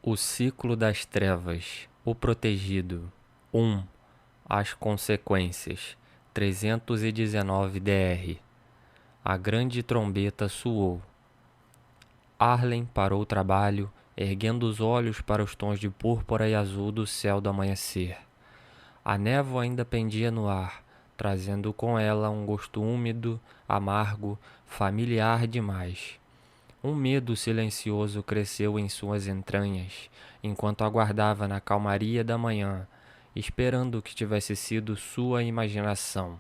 O ciclo das trevas, o protegido. 1. As consequências. 319 dr. A grande trombeta soou. Arlen parou o trabalho, erguendo os olhos para os tons de púrpura e azul do céu do amanhecer. A névoa ainda pendia no ar, trazendo com ela um gosto úmido, amargo, familiar demais. Um medo silencioso cresceu em suas entranhas, enquanto aguardava na calmaria da manhã, esperando que tivesse sido sua imaginação.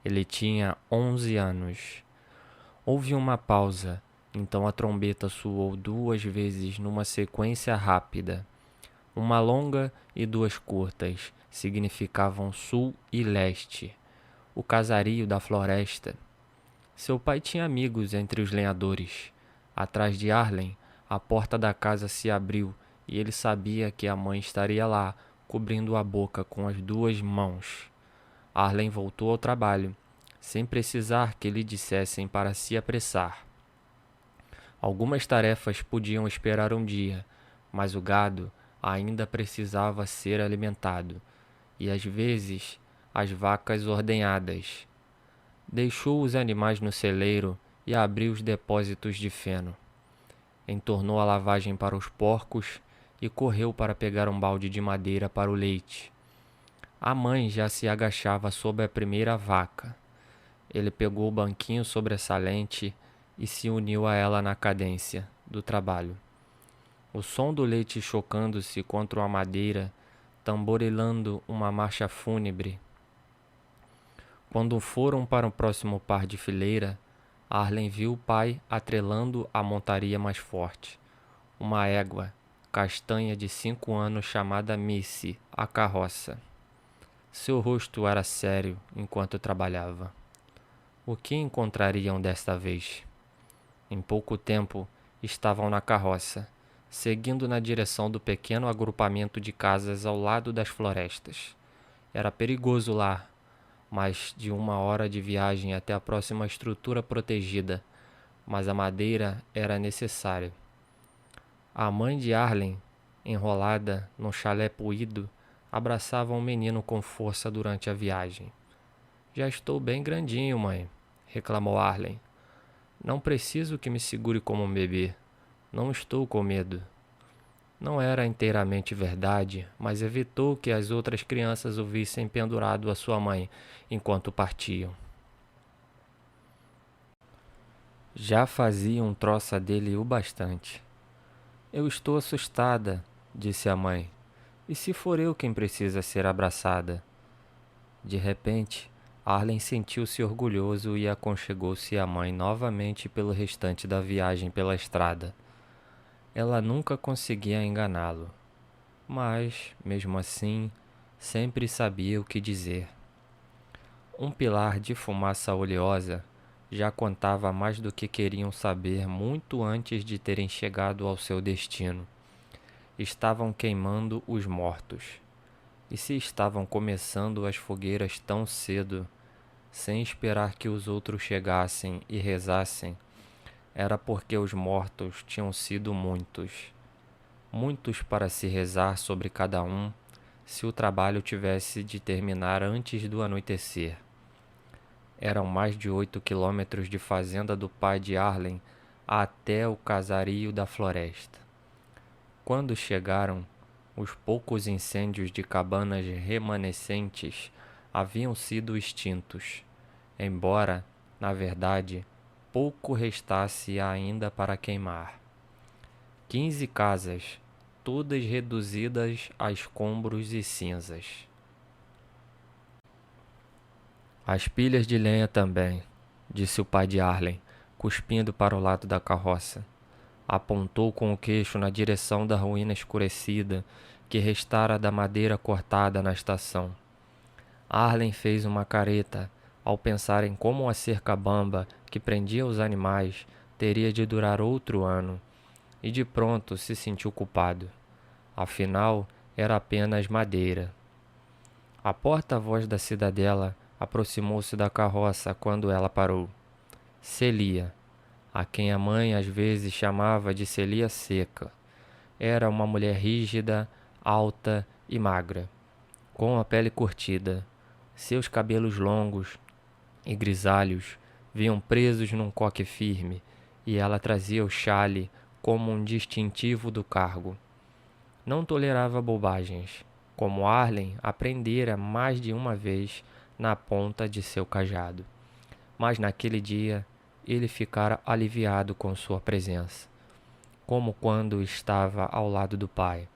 Ele tinha 11 anos. Houve uma pausa, então a trombeta soou 2 vezes numa sequência rápida. Uma longa e 2 curtas significavam sul e leste, o casario da floresta. Seu pai tinha amigos entre os lenhadores. Atrás de Arlen, a porta da casa se abriu e ele sabia que a mãe estaria lá, cobrindo a boca com as 2 mãos. Arlen voltou ao trabalho, sem precisar que lhe dissessem para se apressar. Algumas tarefas podiam esperar um dia, mas o gado ainda precisava ser alimentado, e às vezes as vacas ordenhadas. Deixou os animais no celeiro e abriu os depósitos de feno. Entornou a lavagem para os porcos e correu para pegar um balde de madeira para o leite. A mãe já se agachava sobre a primeira vaca. Ele pegou o banquinho sobressalente e se uniu a ela na cadência do trabalho. O som do leite chocando-se contra a madeira, tamborilando uma marcha fúnebre. Quando foram para o próximo par de fileira, Arlen viu o pai atrelando a montaria mais forte. Uma égua, castanha de 5 anos chamada Missy, a carroça. Seu rosto era sério enquanto trabalhava. O que encontrariam desta vez? Em pouco tempo, estavam na carroça, seguindo na direção do pequeno agrupamento de casas ao lado das florestas. Era perigoso lá, mais de 1 hora de viagem até a próxima estrutura protegida, mas a madeira era necessária. A mãe de Arlen, enrolada num chalé puído, abraçava um menino com força durante a viagem. Já estou bem grandinho, mãe, reclamou Arlen. Não preciso que me segure como um bebê. Não estou com medo. Não era inteiramente verdade, mas evitou que as outras crianças o vissem pendurado à sua mãe enquanto partiam. Já fazia um troça dele o bastante. Eu estou assustada, disse a mãe. E se for eu quem precisa ser abraçada? De repente, Arlen sentiu-se orgulhoso e aconchegou-se à mãe novamente pelo restante da viagem pela estrada. Ela nunca conseguia enganá-lo, mas, mesmo assim, sempre sabia o que dizer. Um pilar de fumaça oleosa já contava mais do que queriam saber muito antes de terem chegado ao seu destino. Estavam queimando os mortos. E se estavam começando as fogueiras tão cedo, sem esperar que os outros chegassem e rezassem, era porque os mortos tinham sido muitos. Muitos para se rezar sobre cada um, se o trabalho tivesse de terminar antes do anoitecer. Eram mais de 8 quilômetros de fazenda do pai de Arlen até o casario da floresta. Quando chegaram, os poucos incêndios de cabanas remanescentes haviam sido extintos, embora, na verdade, pouco restasse ainda para queimar. 15 casas, todas reduzidas a escombros e cinzas. As pilhas de lenha também, disse o pai de Arlen, cuspindo para o lado da carroça. Apontou com o queixo na direção da ruína escurecida que restara da madeira cortada na estação. Arlen fez uma careta ao pensar em como a cerca bamba que prendia os animais teria de durar outro ano, e de pronto se sentiu culpado. Afinal, era apenas madeira. A porta-voz da cidadela aproximou-se da carroça quando ela parou. Celia, a quem a mãe às vezes chamava de Celia Seca, Era uma mulher rígida, alta e magra, com a pele curtida. Seus cabelos longos e grisalhos vinham presos num coque firme, e ela trazia o chale como um distintivo do cargo. Não tolerava bobagens, como Arlen aprendera mais de uma vez na ponta de seu cajado. Mas naquele dia ele ficara aliviado com sua presença, como quando estava ao lado do pai.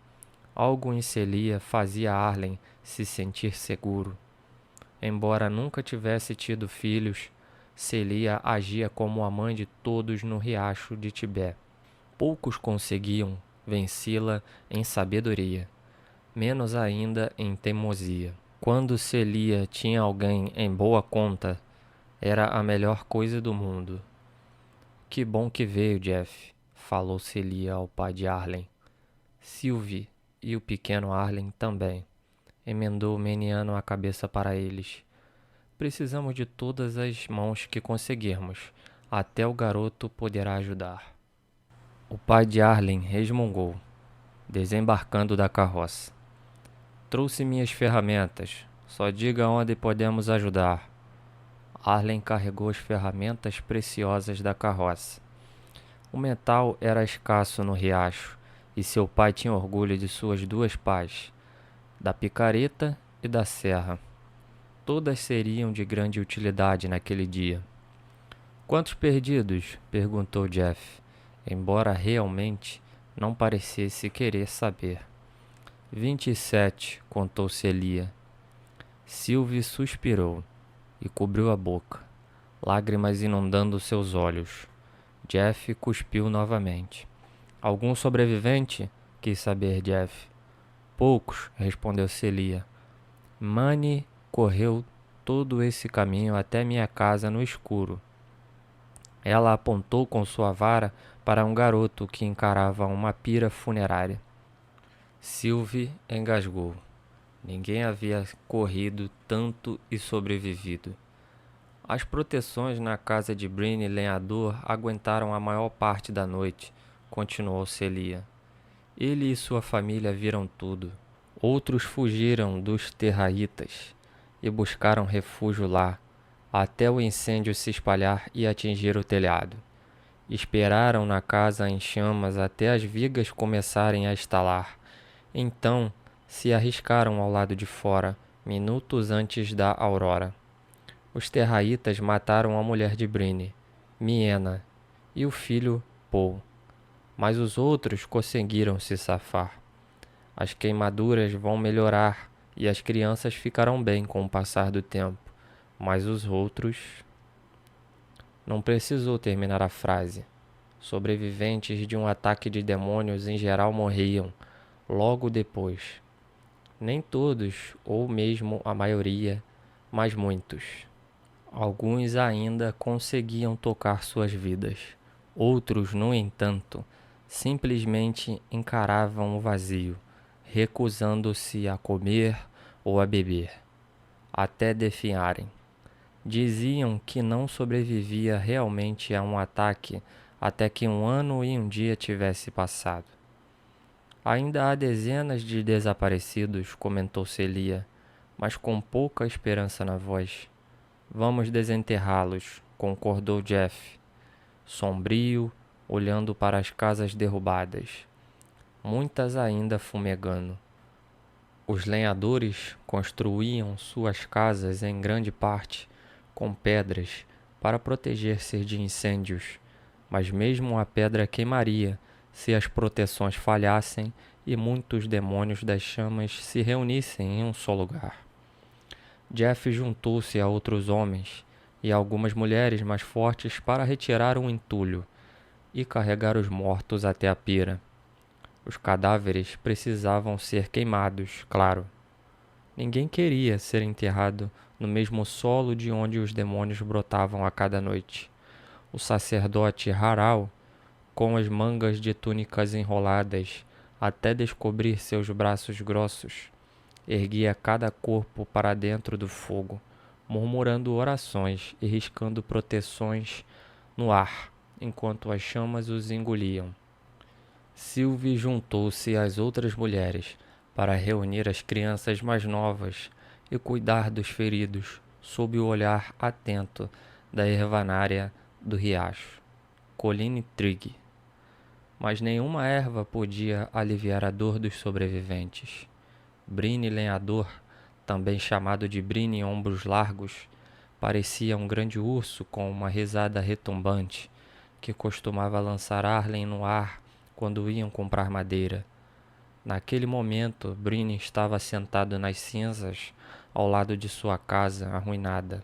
Algo em Celia fazia Arlen se sentir seguro. Embora nunca tivesse tido filhos, Celia agia como a mãe de todos no riacho de Tibé. Poucos conseguiam vencê-la em sabedoria, menos ainda em teimosia. Quando Celia tinha alguém em boa conta, era a melhor coisa do mundo. Que bom que veio, Jeff, falou Celia ao pai de Arlen. Sylvie e o pequeno Arlen também, emendou Meniano a cabeça para eles. Precisamos de todas as mãos que conseguirmos. Até o garoto poderá ajudar. O pai de Arlen resmungou, desembarcando da carroça. Trouxe minhas ferramentas. Só diga onde podemos ajudar. Arlen carregou as ferramentas preciosas da carroça. O metal era escasso no riacho, e seu pai tinha orgulho de suas duas pás, da picareta e da serra. Todas seriam de grande utilidade naquele dia. Quantos perdidos? Perguntou Jeff, embora realmente não parecesse querer saber. 27, contou Celia. Sylvie suspirou e cobriu a boca, lágrimas inundando seus olhos. Jeff cuspiu novamente. Algum sobrevivente? Quis saber Jeff. Poucos, respondeu Celia. Manny correu todo esse caminho até minha casa no escuro. Ela apontou com sua vara para um garoto que encarava uma pira funerária. Sylvie engasgou. Ninguém havia corrido tanto e sobrevivido. As proteções na casa de Brinny Lenhador aguentaram a maior parte da noite, continuou Celia. Ele e sua família viram tudo. Outros fugiram dos terraitas e buscaram refúgio lá, até o incêndio se espalhar e atingir o telhado. Esperaram na casa em chamas até as vigas começarem a estalar. Então, se arriscaram ao lado de fora, minutos antes da aurora. Os terraitas mataram a mulher de Brinny, Miena, e o filho, Paul. Mas os outros conseguiram se safar. As queimaduras vão melhorar e as crianças ficarão bem com o passar do tempo. Mas os outros... Não precisou terminar a frase. Sobreviventes de um ataque de demônios em geral morriam logo depois. Nem todos, ou mesmo a maioria, mas muitos. Alguns ainda conseguiam tocar suas vidas. Outros, no entanto, simplesmente encaravam o vazio, recusando-se a comer ou a beber, até definharem. Diziam que não sobrevivia realmente a um ataque até que 1 ano e 1 dia tivesse passado. Ainda há dezenas de desaparecidos, comentou Celia, mas com pouca esperança na voz. Vamos desenterrá-los, concordou Jeff, sombrio, olhando para as casas derrubadas, muitas ainda fumegando. Os lenhadores construíam suas casas em grande parte com pedras para proteger-se de incêndios, mas mesmo a pedra queimaria se as proteções falhassem e muitos demônios das chamas se reunissem em um só lugar. Jeff juntou-se a outros homens e a algumas mulheres mais fortes para retirar um entulho e carregar os mortos até a pira. Os cadáveres precisavam ser queimados, claro. Ninguém queria ser enterrado no mesmo solo de onde os demônios brotavam a cada noite. O sacerdote Haral, com as mangas de túnicas enroladas até descobrir seus braços grossos, erguia cada corpo para dentro do fogo, murmurando orações e riscando proteções no ar, enquanto as chamas os engoliam. Sylvie juntou-se às outras mulheres para reunir as crianças mais novas e cuidar dos feridos sob o olhar atento da ervanária do riacho, Colleen Trigg. Mas nenhuma erva podia aliviar a dor dos sobreviventes. Bryne Lenhador, também chamado de Bryne Ombros Largos, parecia um grande urso com uma risada retumbante que costumava lançar Arlen no ar quando iam comprar madeira. Naquele momento, Bryne estava sentado nas cinzas ao lado de sua casa arruinada,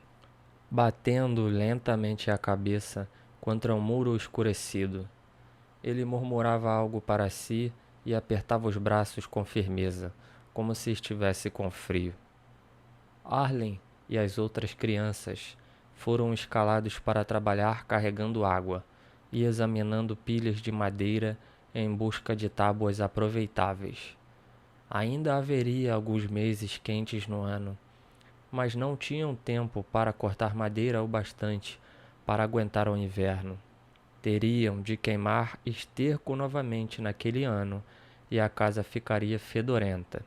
batendo lentamente a cabeça contra um muro escurecido. Ele murmurava algo para si e apertava os braços com firmeza, como se estivesse com frio. Arlen e as outras crianças foram escalados para trabalhar carregando água e examinando pilhas de madeira em busca de tábuas aproveitáveis. Ainda haveria alguns meses quentes no ano, mas não tinham tempo para cortar madeira o bastante para aguentar o inverno. Teriam de queimar esterco novamente naquele ano e a casa ficaria fedorenta.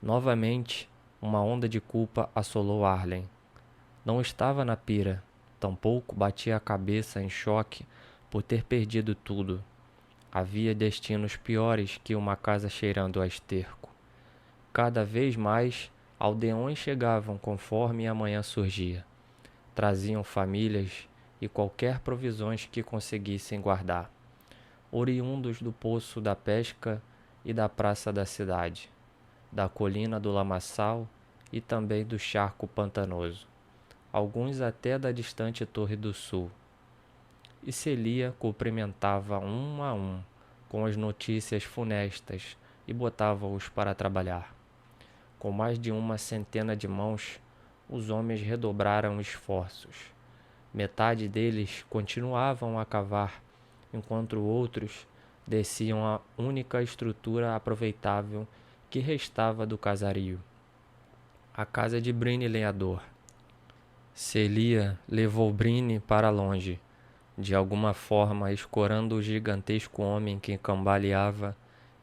Novamente, uma onda de culpa assolou Arlen. Não estava na pira, tampouco batia a cabeça em choque por ter perdido tudo. Havia destinos piores que uma casa cheirando a esterco. Cada vez mais, aldeões chegavam conforme a manhã surgia. Traziam famílias e qualquer provisões que conseguissem guardar, oriundos do poço da pesca e da praça da cidade, da colina do lamaçal e também do charco pantanoso, alguns até da distante Torre do Sul. E Celia cumprimentava um a um com as notícias funestas e botava-os para trabalhar. Com mais de uma centena de mãos, os homens redobraram esforços. Metade deles continuavam a cavar, enquanto outros desciam a única estrutura aproveitável que restava do casario, a casa de Bryne Lenhador. Celia levou Bryne para longe, de alguma forma escorando o gigantesco homem que cambaleava,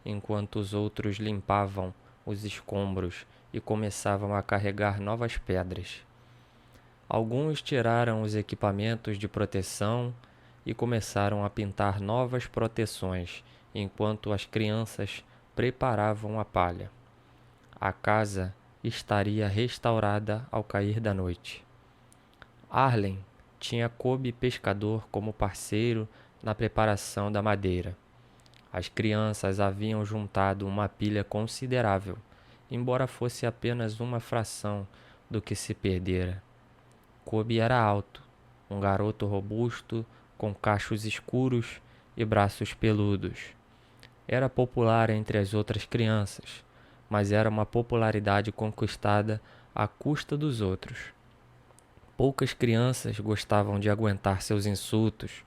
enquanto os outros limpavam os escombros e começavam a carregar novas pedras. Alguns tiraram os equipamentos de proteção e começaram a pintar novas proteções, enquanto as crianças preparavam a palha. A casa estaria restaurada ao cair da noite. Arlen tinha Cobb pescador como parceiro na preparação da madeira. As crianças haviam juntado uma pilha considerável, embora fosse apenas uma fração do que se perdera. Cobb era alto, um garoto robusto, com cachos escuros e braços peludos. Era popular entre as outras crianças, mas era uma popularidade conquistada à custa dos outros. Poucas crianças gostavam de aguentar seus insultos,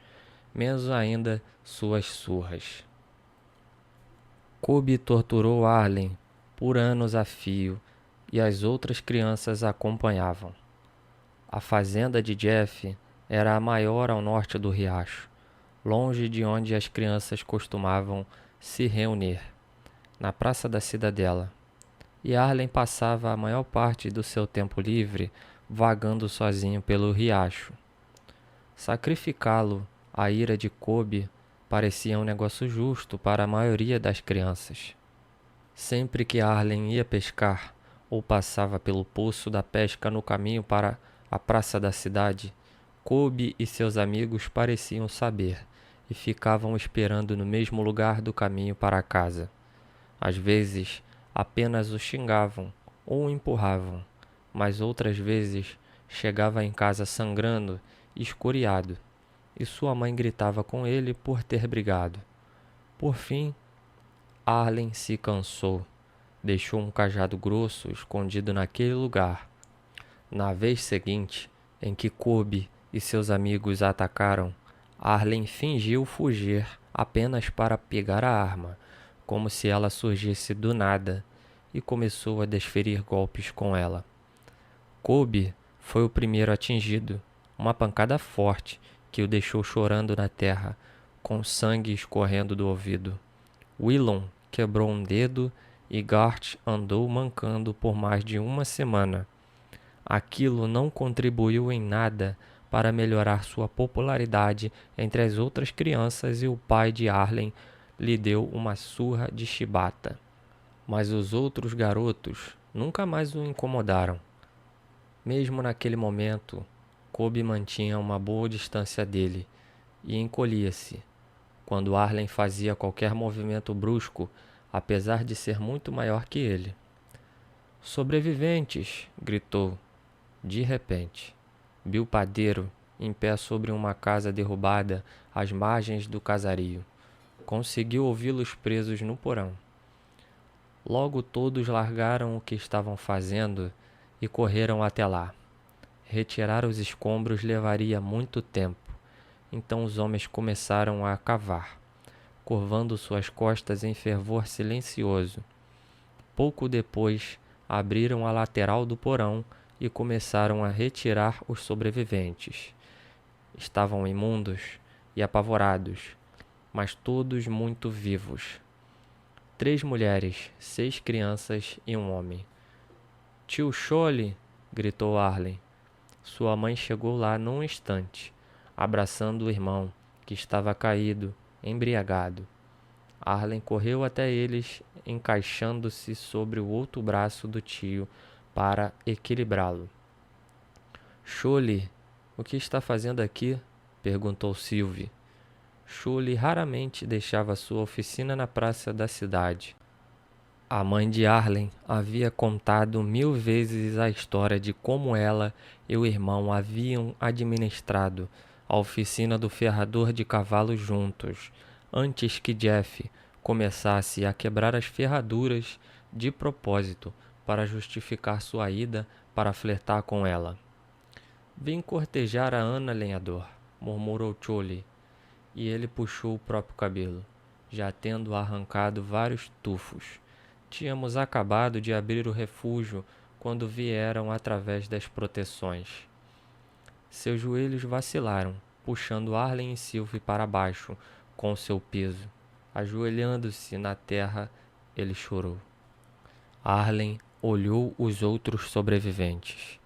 menos ainda suas surras. Cobb torturou Arlen por anos a fio e as outras crianças a acompanhavam. A fazenda de Jeff era a maior ao norte do riacho, longe de onde as crianças costumavam se reunir, na praça da cidadela. E Arlen passava a maior parte do seu tempo livre vagando sozinho pelo riacho. Sacrificá-lo à ira de Cobb parecia um negócio justo para a maioria das crianças. Sempre que Arlen ia pescar ou passava pelo poço da pesca no caminho para a praça da cidade, Cobb e seus amigos pareciam saber e ficavam esperando no mesmo lugar do caminho para casa. Às vezes, apenas o xingavam ou o empurravam, mas outras vezes chegava em casa sangrando e escoriado, e sua mãe gritava com ele por ter brigado. Por fim, Arlen se cansou. Deixou um cajado grosso escondido naquele lugar. Na vez seguinte, em que Cobb e seus amigos a atacaram, Arlen fingiu fugir apenas para pegar a arma, como se ela surgisse do nada, e começou a desferir golpes com ela. Cobb foi o primeiro atingido, uma pancada forte que o deixou chorando na terra, com sangue escorrendo do ouvido. Willon quebrou um dedo e Gart andou mancando por mais de uma semana. Aquilo não contribuiu em nada para melhorar sua popularidade entre as outras crianças e o pai de Arlen lhe deu uma surra de chibata. Mas os outros garotos nunca mais o incomodaram. Mesmo naquele momento, Kobe mantinha uma boa distância dele e encolhia-se quando Arlen fazia qualquer movimento brusco, apesar de ser muito maior que ele. "Sobreviventes!" gritou. De repente, viu o padeiro em pé sobre uma casa derrubada às margens do casario. Conseguiu ouvi-los presos no porão. Logo todos largaram o que estavam fazendo e correram até lá. Retirar os escombros levaria muito tempo, então os homens começaram a cavar, curvando suas costas em fervor silencioso. Pouco depois, abriram a lateral do porão e começaram a retirar os sobreviventes. Estavam imundos e apavorados, mas todos muito vivos. 3 mulheres, 6 crianças e um homem. "Tio Chole!" gritou Arlen. Sua mãe chegou lá num instante, abraçando o irmão, que estava caído, embriagado. Arlen correu até eles, encaixando-se sobre o outro braço do tio para equilibrá-lo. "Chole, o que está fazendo aqui?" perguntou Sylvie. Chole raramente deixava sua oficina na praça da cidade. A mãe de Arlen havia contado 1000 vezes a história de como ela e o irmão haviam administrado a oficina do ferrador de cavalos juntos, antes que Jeff começasse a quebrar as ferraduras de propósito para justificar sua ida para flertar com ela. "Vim cortejar a Ana Lenhador", murmurou Chole, e ele puxou o próprio cabelo, já tendo arrancado vários tufos. "Tínhamos acabado de abrir o refúgio quando vieram através das proteções." Seus joelhos vacilaram, puxando Arlen e Sylvie para baixo com seu peso. Ajoelhando-se na terra, ele chorou. Arlen olhou os outros sobreviventes.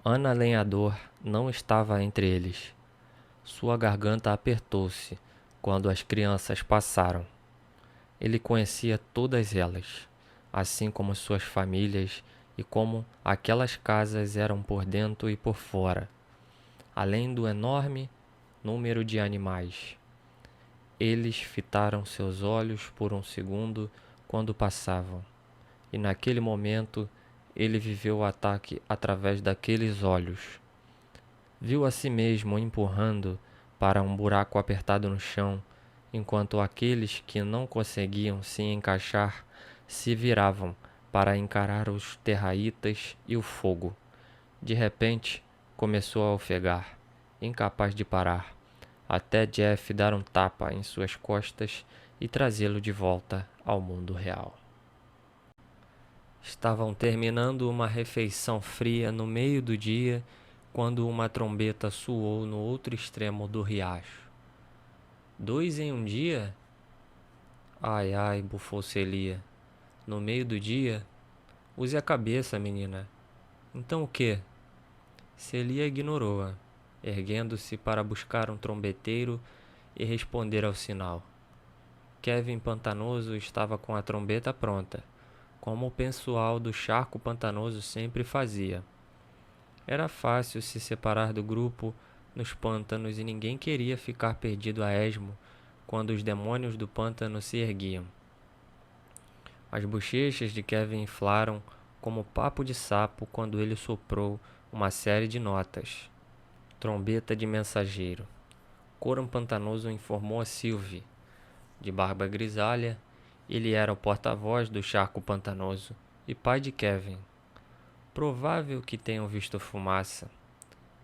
Ana Lenhador não estava entre eles. Sua garganta apertou-se quando as crianças passaram. Ele conhecia todas elas, assim como suas famílias e como aquelas casas eram por dentro e por fora, além do enorme número de animais. Eles fitaram seus olhos por um segundo quando passavam, e naquele momento ele viveu o ataque através daqueles olhos. Viu a si mesmo empurrando para um buraco apertado no chão, enquanto aqueles que não conseguiam se encaixar se viravam para encarar os terraitas e o fogo. De repente, começou a ofegar, incapaz de parar, até Jeff dar um tapa em suas costas e trazê-lo de volta ao mundo real. Estavam terminando uma refeição fria no meio do dia quando uma trombeta soou no outro extremo do riacho. 2 em um dia? Ai, ai, bufou Celia. No meio do dia? Use a cabeça, menina. Então o quê? Celia ignorou-a, erguendo-se para buscar um trombeteiro e responder ao sinal. Kevin Pantanoso estava com a trombeta pronta, como o pessoal do charco pantanoso sempre fazia. Era fácil se separar do grupo nos pântanos e ninguém queria ficar perdido a esmo quando os demônios do pântano se erguiam. As bochechas de Kevin inflaram como papo de sapo quando ele soprou uma série de notas. Trombeta de mensageiro. Coram Pantanoso informou a Sylvie. De barba grisalha, ele era o porta-voz do charco pantanoso e pai de Kevin. Provável que tenham visto fumaça.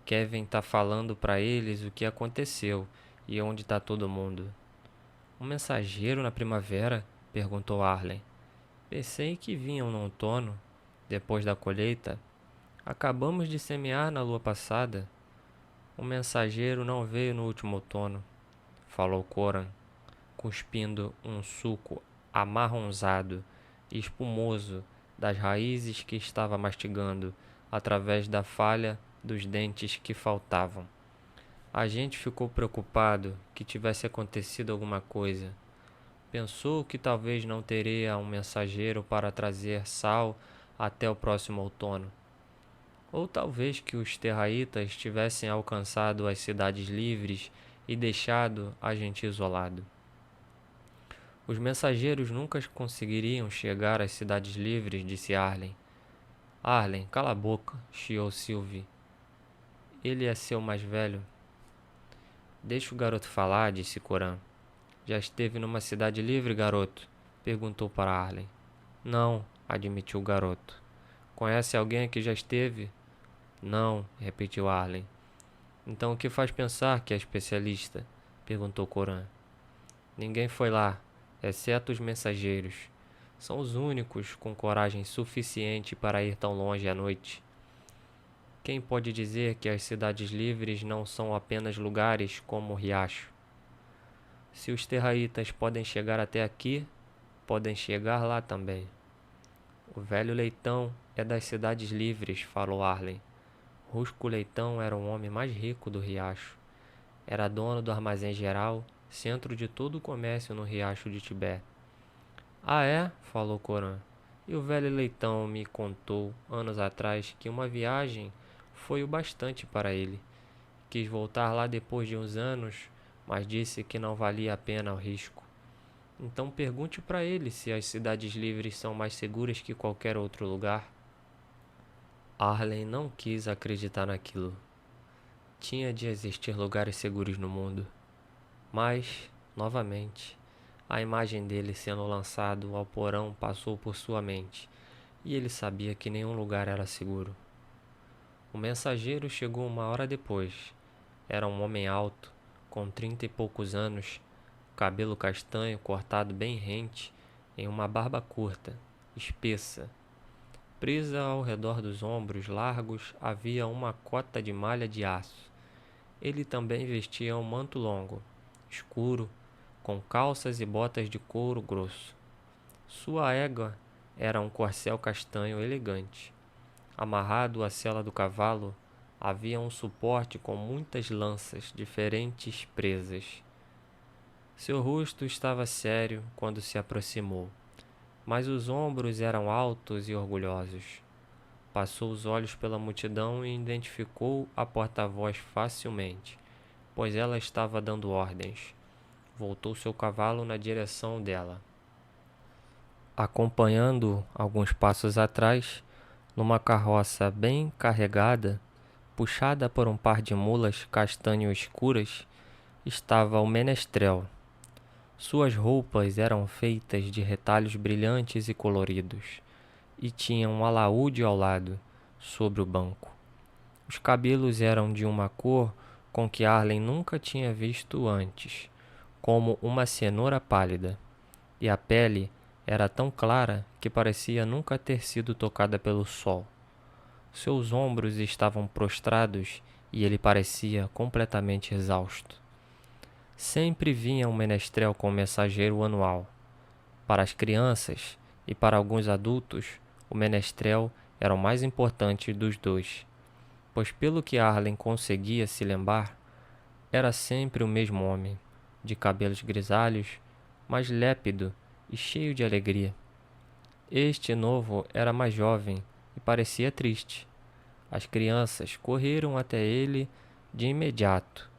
Kevin tá falando para eles o que aconteceu e onde tá todo mundo. Um mensageiro na primavera? Perguntou Arlen. Pensei que vinham no outono, depois da colheita. Acabamos de semear na lua passada. Um mensageiro não veio no último outono. falou Coran, cuspindo um suco amarronzado e espumoso das raízes que estava mastigando através da falha dos dentes que faltavam. A gente ficou preocupado que tivesse acontecido alguma coisa. Pensou que talvez não teria um mensageiro para trazer sal até o próximo outono. Ou talvez que os terraitas tivessem alcançado as cidades livres e deixado a gente isolado. Os mensageiros nunca conseguiriam chegar às cidades livres, disse Arlen. Arlen, cala a boca, chiou Sylvie. Ele é seu mais velho. Deixa o garoto falar, disse Coran. Já esteve numa cidade livre, garoto? Perguntou para Arlen. Não, admitiu o garoto. Conhece alguém que já esteve? Não, repetiu Arlen. Então o que faz pensar que é especialista? Perguntou Coran. Ninguém foi lá, exceto os mensageiros. São os únicos com coragem suficiente para ir tão longe à noite. Quem pode dizer que as cidades livres não são apenas lugares como o riacho? Se os terraitas podem chegar até aqui, podem chegar lá também. O velho Leitão é das cidades livres, falou Arlen. Rusco Leitão era o homem mais rico do riacho. Era dono do armazém geral, centro de todo o comércio no riacho de Tibé. Ah, é? Falou Coran. E o velho Leitão me contou, anos atrás, que uma viagem foi o bastante para ele. Quis voltar lá depois de uns anos, mas disse que não valia a pena o risco. Então pergunte para ele se as cidades livres são mais seguras que qualquer outro lugar. Arlen não quis acreditar naquilo. Tinha de existir lugares seguros no mundo. Mas, novamente, a imagem dele sendo lançado ao porão passou por sua mente, e ele sabia que nenhum lugar era seguro. O mensageiro chegou uma hora depois. Era um homem alto, com 30 e poucos anos, cabelo castanho cortado bem rente, em uma barba curta, espessa. Presa ao redor dos ombros largos havia uma cota de malha de aço. Ele também vestia um manto longo, escuro, com calças e botas de couro grosso. Sua égua era um corcel castanho elegante. Amarrado à sela do cavalo, havia um suporte com muitas lanças diferentes presas. Seu rosto estava sério quando se aproximou, mas os ombros eram altos e orgulhosos. Passou os olhos pela multidão e identificou a porta-voz facilmente, pois ela estava dando ordens. Voltou seu cavalo na direção dela. Acompanhando alguns passos atrás, numa carroça bem carregada, puxada por um par de mulas castanho escuras, estava o menestrel. Suas roupas eram feitas de retalhos brilhantes e coloridos, e tinha um alaúde ao lado, sobre o banco. Os cabelos eram de uma cor com que Arlen nunca tinha visto antes, como uma cenoura pálida, e a pele era tão clara que parecia nunca ter sido tocada pelo sol. Seus ombros estavam prostrados e ele parecia completamente exausto. Sempre vinha um menestrel com mensageiro anual. Para as crianças e para alguns adultos, o menestrel era o mais importante dos dois, pois pelo que Arlen conseguia se lembrar, era sempre o mesmo homem, de cabelos grisalhos, mas lépido e cheio de alegria. Este novo era mais jovem e parecia triste. As crianças correram até ele de imediato,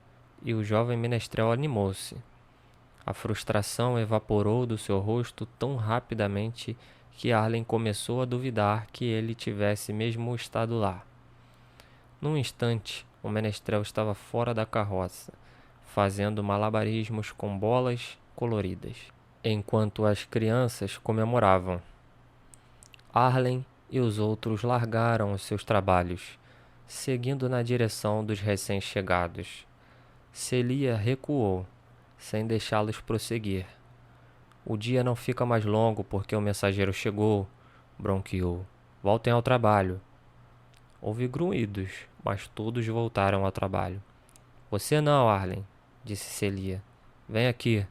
e o jovem menestrel animou-se. A frustração evaporou do seu rosto tão rapidamente que Arlen começou a duvidar que ele tivesse mesmo estado lá. Num instante, o menestrel estava fora da carroça, fazendo malabarismos com bolas coloridas, enquanto as crianças comemoravam. Arlen e os outros largaram os seus trabalhos, seguindo na direção dos recém-chegados. Celia recuou, sem deixá-los prosseguir. O dia não fica mais longo porque o mensageiro chegou, bronqueou. Voltem ao trabalho. Houve grunhidos, mas todos voltaram ao trabalho. Você não, Arlen, disse Celia. Vem aqui.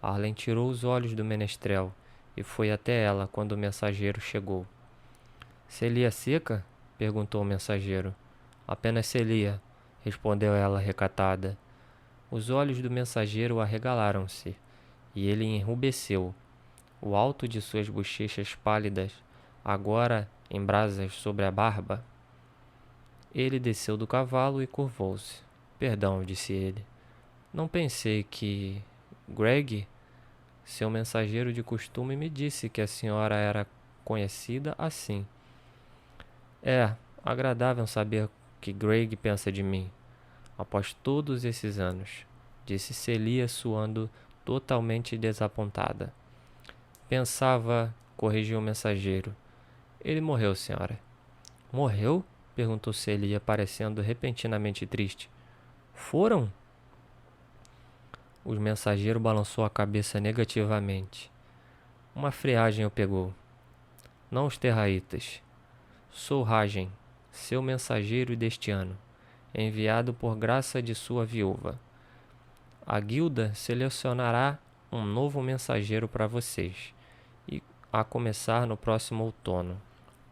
Arlen tirou os olhos do menestrel e foi até ela quando o mensageiro chegou. Celia seca? Perguntou o mensageiro. Apenas Celia, respondeu ela recatada. Os olhos do mensageiro arregalaram-se e ele enrubesceu. O alto de suas bochechas pálidas, agora em brasas sobre a barba. Ele desceu do cavalo e curvou-se. Perdão, disse ele. Não pensei que... Greg, seu mensageiro de costume, me disse que a senhora era conhecida assim. É agradável saber que Greg pensa de mim, após todos esses anos, disse Celia suando totalmente desapontada. Pensava, corrigiu o mensageiro. Ele morreu, senhora. Morreu? Perguntou Celia, parecendo repentinamente triste. Foram? O mensageiro balançou a cabeça negativamente. Uma friagem o pegou. Não os terraitas. Sou Ragen, seu mensageiro deste ano, enviado por graça de sua viúva. A guilda selecionará um novo mensageiro para vocês, e a começar no próximo outono.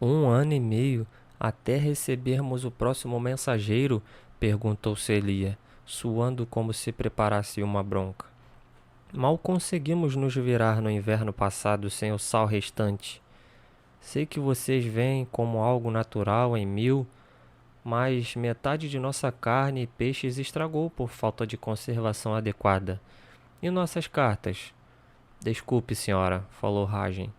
1 ano e meio até recebermos o próximo mensageiro? Perguntou Celia, suando como se preparasse uma bronca. Mal conseguimos nos virar no inverno passado sem o sal restante. Sei que vocês veem como algo natural em 1000, mas metade de nossa carne e peixes estragou por falta de conservação adequada. E nossas cartas? Desculpe, senhora, falou Ragen.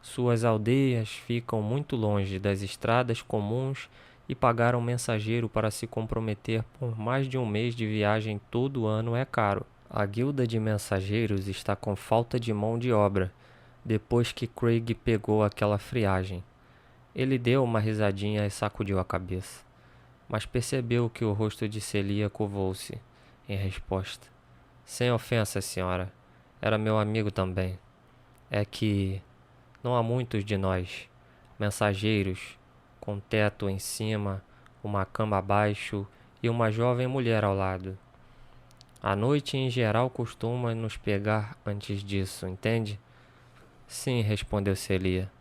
Suas aldeias ficam muito longe das estradas comuns e pagar um mensageiro para se comprometer por mais de um mês de viagem todo ano é caro. A guilda de mensageiros está com falta de mão de obra, depois que Craig pegou aquela friagem. Ele deu uma risadinha e sacudiu a cabeça, mas percebeu que o rosto de Celia curvou-se, em resposta. Sem ofensa, senhora. Era meu amigo também. É que não há muitos de nós, mensageiros, com teto em cima, uma cama abaixo e uma jovem mulher ao lado. A noite em geral costuma nos pegar antes disso, entende? Sim, respondeu Celia.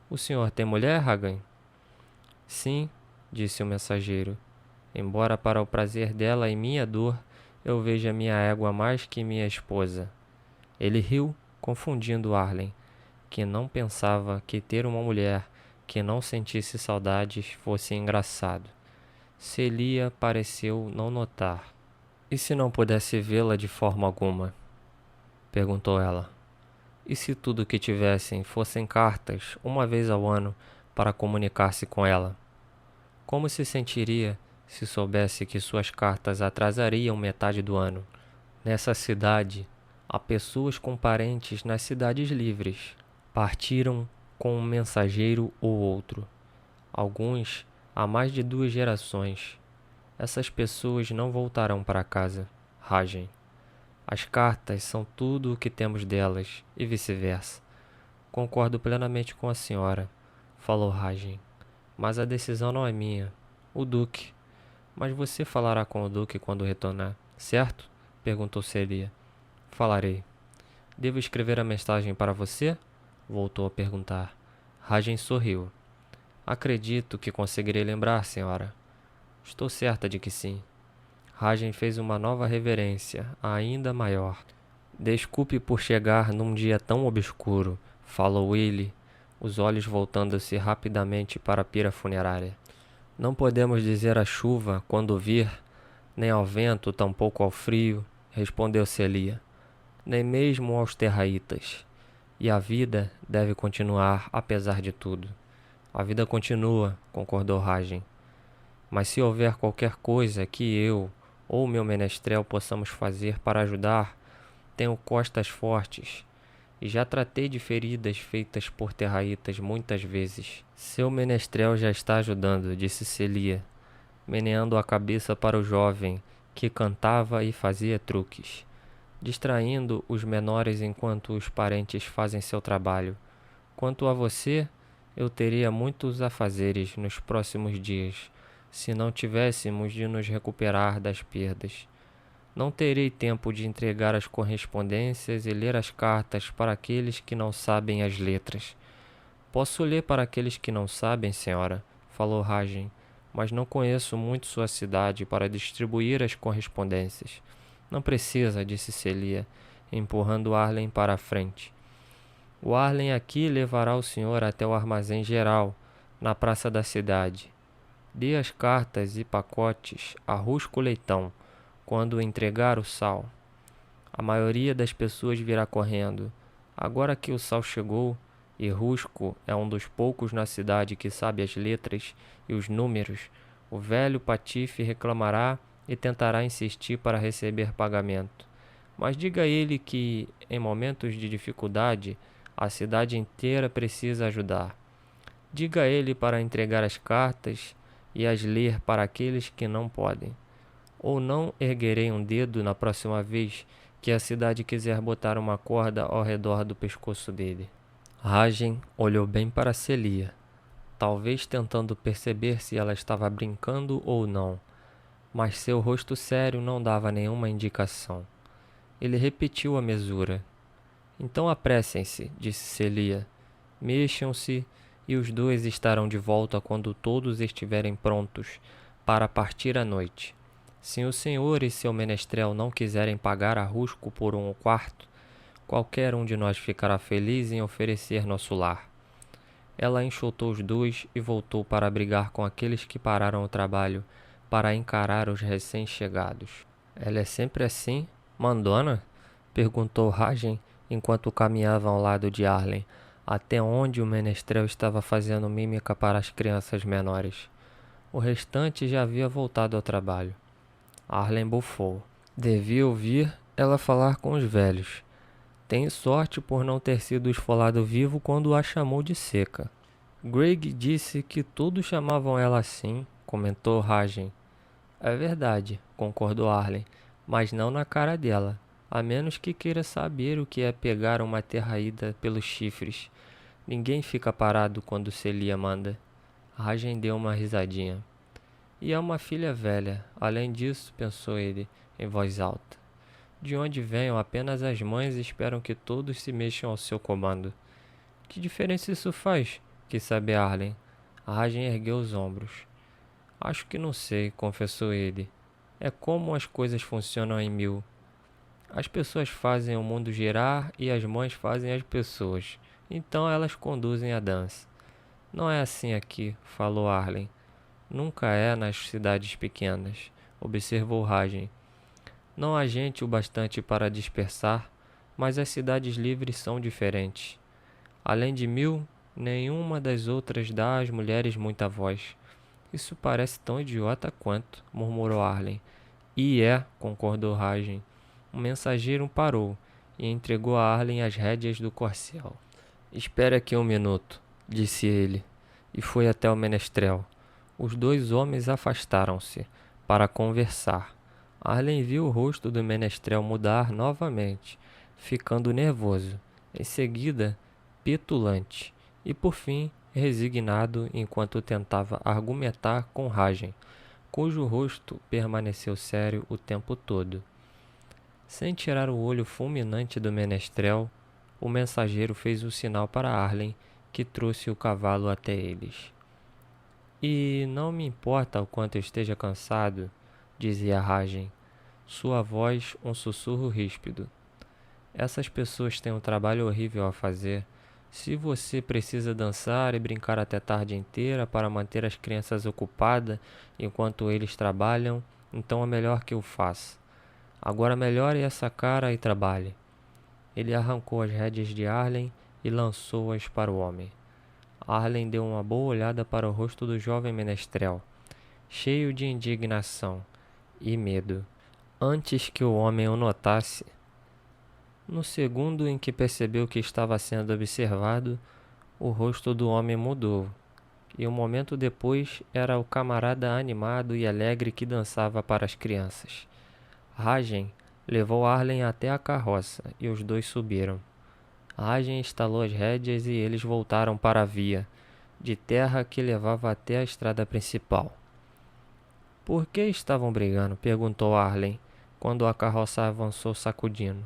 O senhor tem mulher, Ragan? Sim, disse o mensageiro. Embora para o prazer dela e minha dor, eu veja minha égua mais que minha esposa. Ele riu, confundindo Arlen, que não pensava que ter uma mulher que não sentisse saudades fosse engraçado. Celia pareceu não notar. E se não pudesse vê-la de forma alguma? Perguntou ela. E se tudo que tivessem fossem cartas, uma vez ao ano, para comunicar-se com ela? Como se sentiria se soubesse que suas cartas atrasariam metade do ano? Nessa cidade, há pessoas com parentes nas cidades livres. Partiram com um mensageiro ou outro. Alguns há mais de 2 gerações. Essas pessoas não voltarão para casa, Ragen. As cartas são tudo o que temos delas, e vice-versa. Concordo plenamente com a senhora, falou Ragen. Mas a decisão não é minha. O Duque. Mas você falará com o Duque quando retornar, certo? Perguntou Celia. Falarei. Devo escrever a mensagem para você? Voltou a perguntar. Ragen sorriu. Acredito que conseguirei lembrar, senhora. Estou certa de que sim. Ragen fez uma nova reverência, ainda maior. Desculpe por chegar num dia tão obscuro, falou ele, os olhos voltando-se rapidamente para a pira funerária. Não podemos dizer à chuva quando vir, nem ao vento, tampouco ao frio, respondeu Celia, nem mesmo aos terraitas. E a vida deve continuar apesar de tudo. A vida continua, concordou Ragen. Mas se houver qualquer coisa que eu ou meu menestrel possamos fazer para ajudar, tenho costas fortes e já tratei de feridas feitas por terraitas muitas vezes. Seu menestrel já está ajudando, disse Celia, meneando a cabeça para o jovem que cantava e fazia truques, distraindo os menores enquanto os parentes fazem seu trabalho. Quanto a você, eu teria muitos afazeres nos próximos dias, se não tivéssemos de nos recuperar das perdas. Não terei tempo de entregar as correspondências e ler as cartas para aqueles que não sabem as letras. Posso ler para aqueles que não sabem, senhora, falou Rajen, mas não conheço muito sua cidade para distribuir as correspondências. Não precisa, disse Celia, empurrando Arlen para a frente. O Arlen aqui levará o senhor até o armazém geral, na praça da cidade. Dê as cartas e pacotes a Rusco Leitão, quando entregar o sal. A maioria das pessoas virá correndo. Agora que o sal chegou, e Rusco é um dos poucos na cidade que sabe as letras e os números, o velho patife reclamará e tentará insistir para receber pagamento. Mas diga a ele que, em momentos de dificuldade, a cidade inteira precisa ajudar. Diga a ele para entregar as cartas e as ler para aqueles que não podem. Ou não erguerei um dedo na próxima vez que a cidade quiser botar uma corda ao redor do pescoço dele. Rajen olhou bem para Celia, talvez tentando perceber se ela estava brincando ou não, mas seu rosto sério não dava nenhuma indicação. Ele repetiu a mesura. Então apressem-se, disse Celia. Mexam-se e os dois estarão de volta quando todos estiverem prontos para partir à noite. Se o senhor e seu menestrel não quiserem pagar a Rusco por um quarto, qualquer um de nós ficará feliz em oferecer nosso lar. Ela enxotou os dois e voltou para brigar com aqueles que pararam o trabalho para encarar os recém-chegados. Ela é sempre assim, mandona? Perguntou Rajen enquanto caminhava ao lado de Arlen, até onde o menestrel estava fazendo mímica para as crianças menores. O restante já havia voltado ao trabalho. Arlen bufou. Devia ouvir ela falar com os velhos. Tem sorte por não ter sido esfolado vivo quando a chamou de seca. Greg disse que todos chamavam ela assim, comentou Rajen. É verdade, concordou Arlen, mas não na cara dela, a menos que queira saber o que é pegar uma terraída pelos chifres. Ninguém fica parado quando Celia manda. Rajen deu uma risadinha. E é uma filha velha, além disso, pensou ele, em voz alta. De onde venham apenas as mães e esperam que todos se mexam ao seu comando. Que diferença isso faz? Quis saber Arlen. Rajen ergueu os ombros. Acho que não sei, confessou ele. É como as coisas funcionam em Mil. As pessoas fazem o mundo girar e as mães fazem as pessoas. Então elas conduzem a dança. Não é assim aqui, falou Arlen. Nunca é nas cidades pequenas, observou Rajen. Não há gente o bastante para dispersar, mas as cidades livres são diferentes. Além de Mil, nenhuma das outras dá às mulheres muita voz. Isso parece tão idiota quanto, murmurou Arlen. E é, concordou Rajen. Um mensageiro parou e entregou a Arlen as rédeas do corcel. Espere aqui um minuto, disse ele, e foi até o menestrel. Os dois homens afastaram-se para conversar. Arlen viu o rosto do menestrel mudar novamente, ficando nervoso, em seguida petulante e, por fim, resignado enquanto tentava argumentar com Rajen, cujo rosto permaneceu sério o tempo todo. Sem tirar o olho fulminante do menestrel, o mensageiro fez o sinal para Arlen, que trouxe o cavalo até eles. E não me importa o quanto eu esteja cansado, dizia Rajen, sua voz um sussurro ríspido. Essas pessoas têm um trabalho horrível a fazer. Se você precisa dançar e brincar até tarde inteira para manter as crianças ocupadas enquanto eles trabalham, então é melhor que eu faça. Agora melhore essa cara e trabalhe. Ele arrancou as rédeas de Arlen e lançou-as para o homem. Arlen deu uma boa olhada para o rosto do jovem menestrel, cheio de indignação e medo, antes que o homem o notasse. No segundo em que percebeu que estava sendo observado, o rosto do homem mudou, e um momento depois era o camarada animado e alegre que dançava para as crianças. Rajen levou Arlen até a carroça e os dois subiram. Rajen estalou as rédeas e eles voltaram para a via de terra que levava até a estrada principal. Por que estavam brigando? Perguntou Arlen, quando a carroça avançou sacudindo.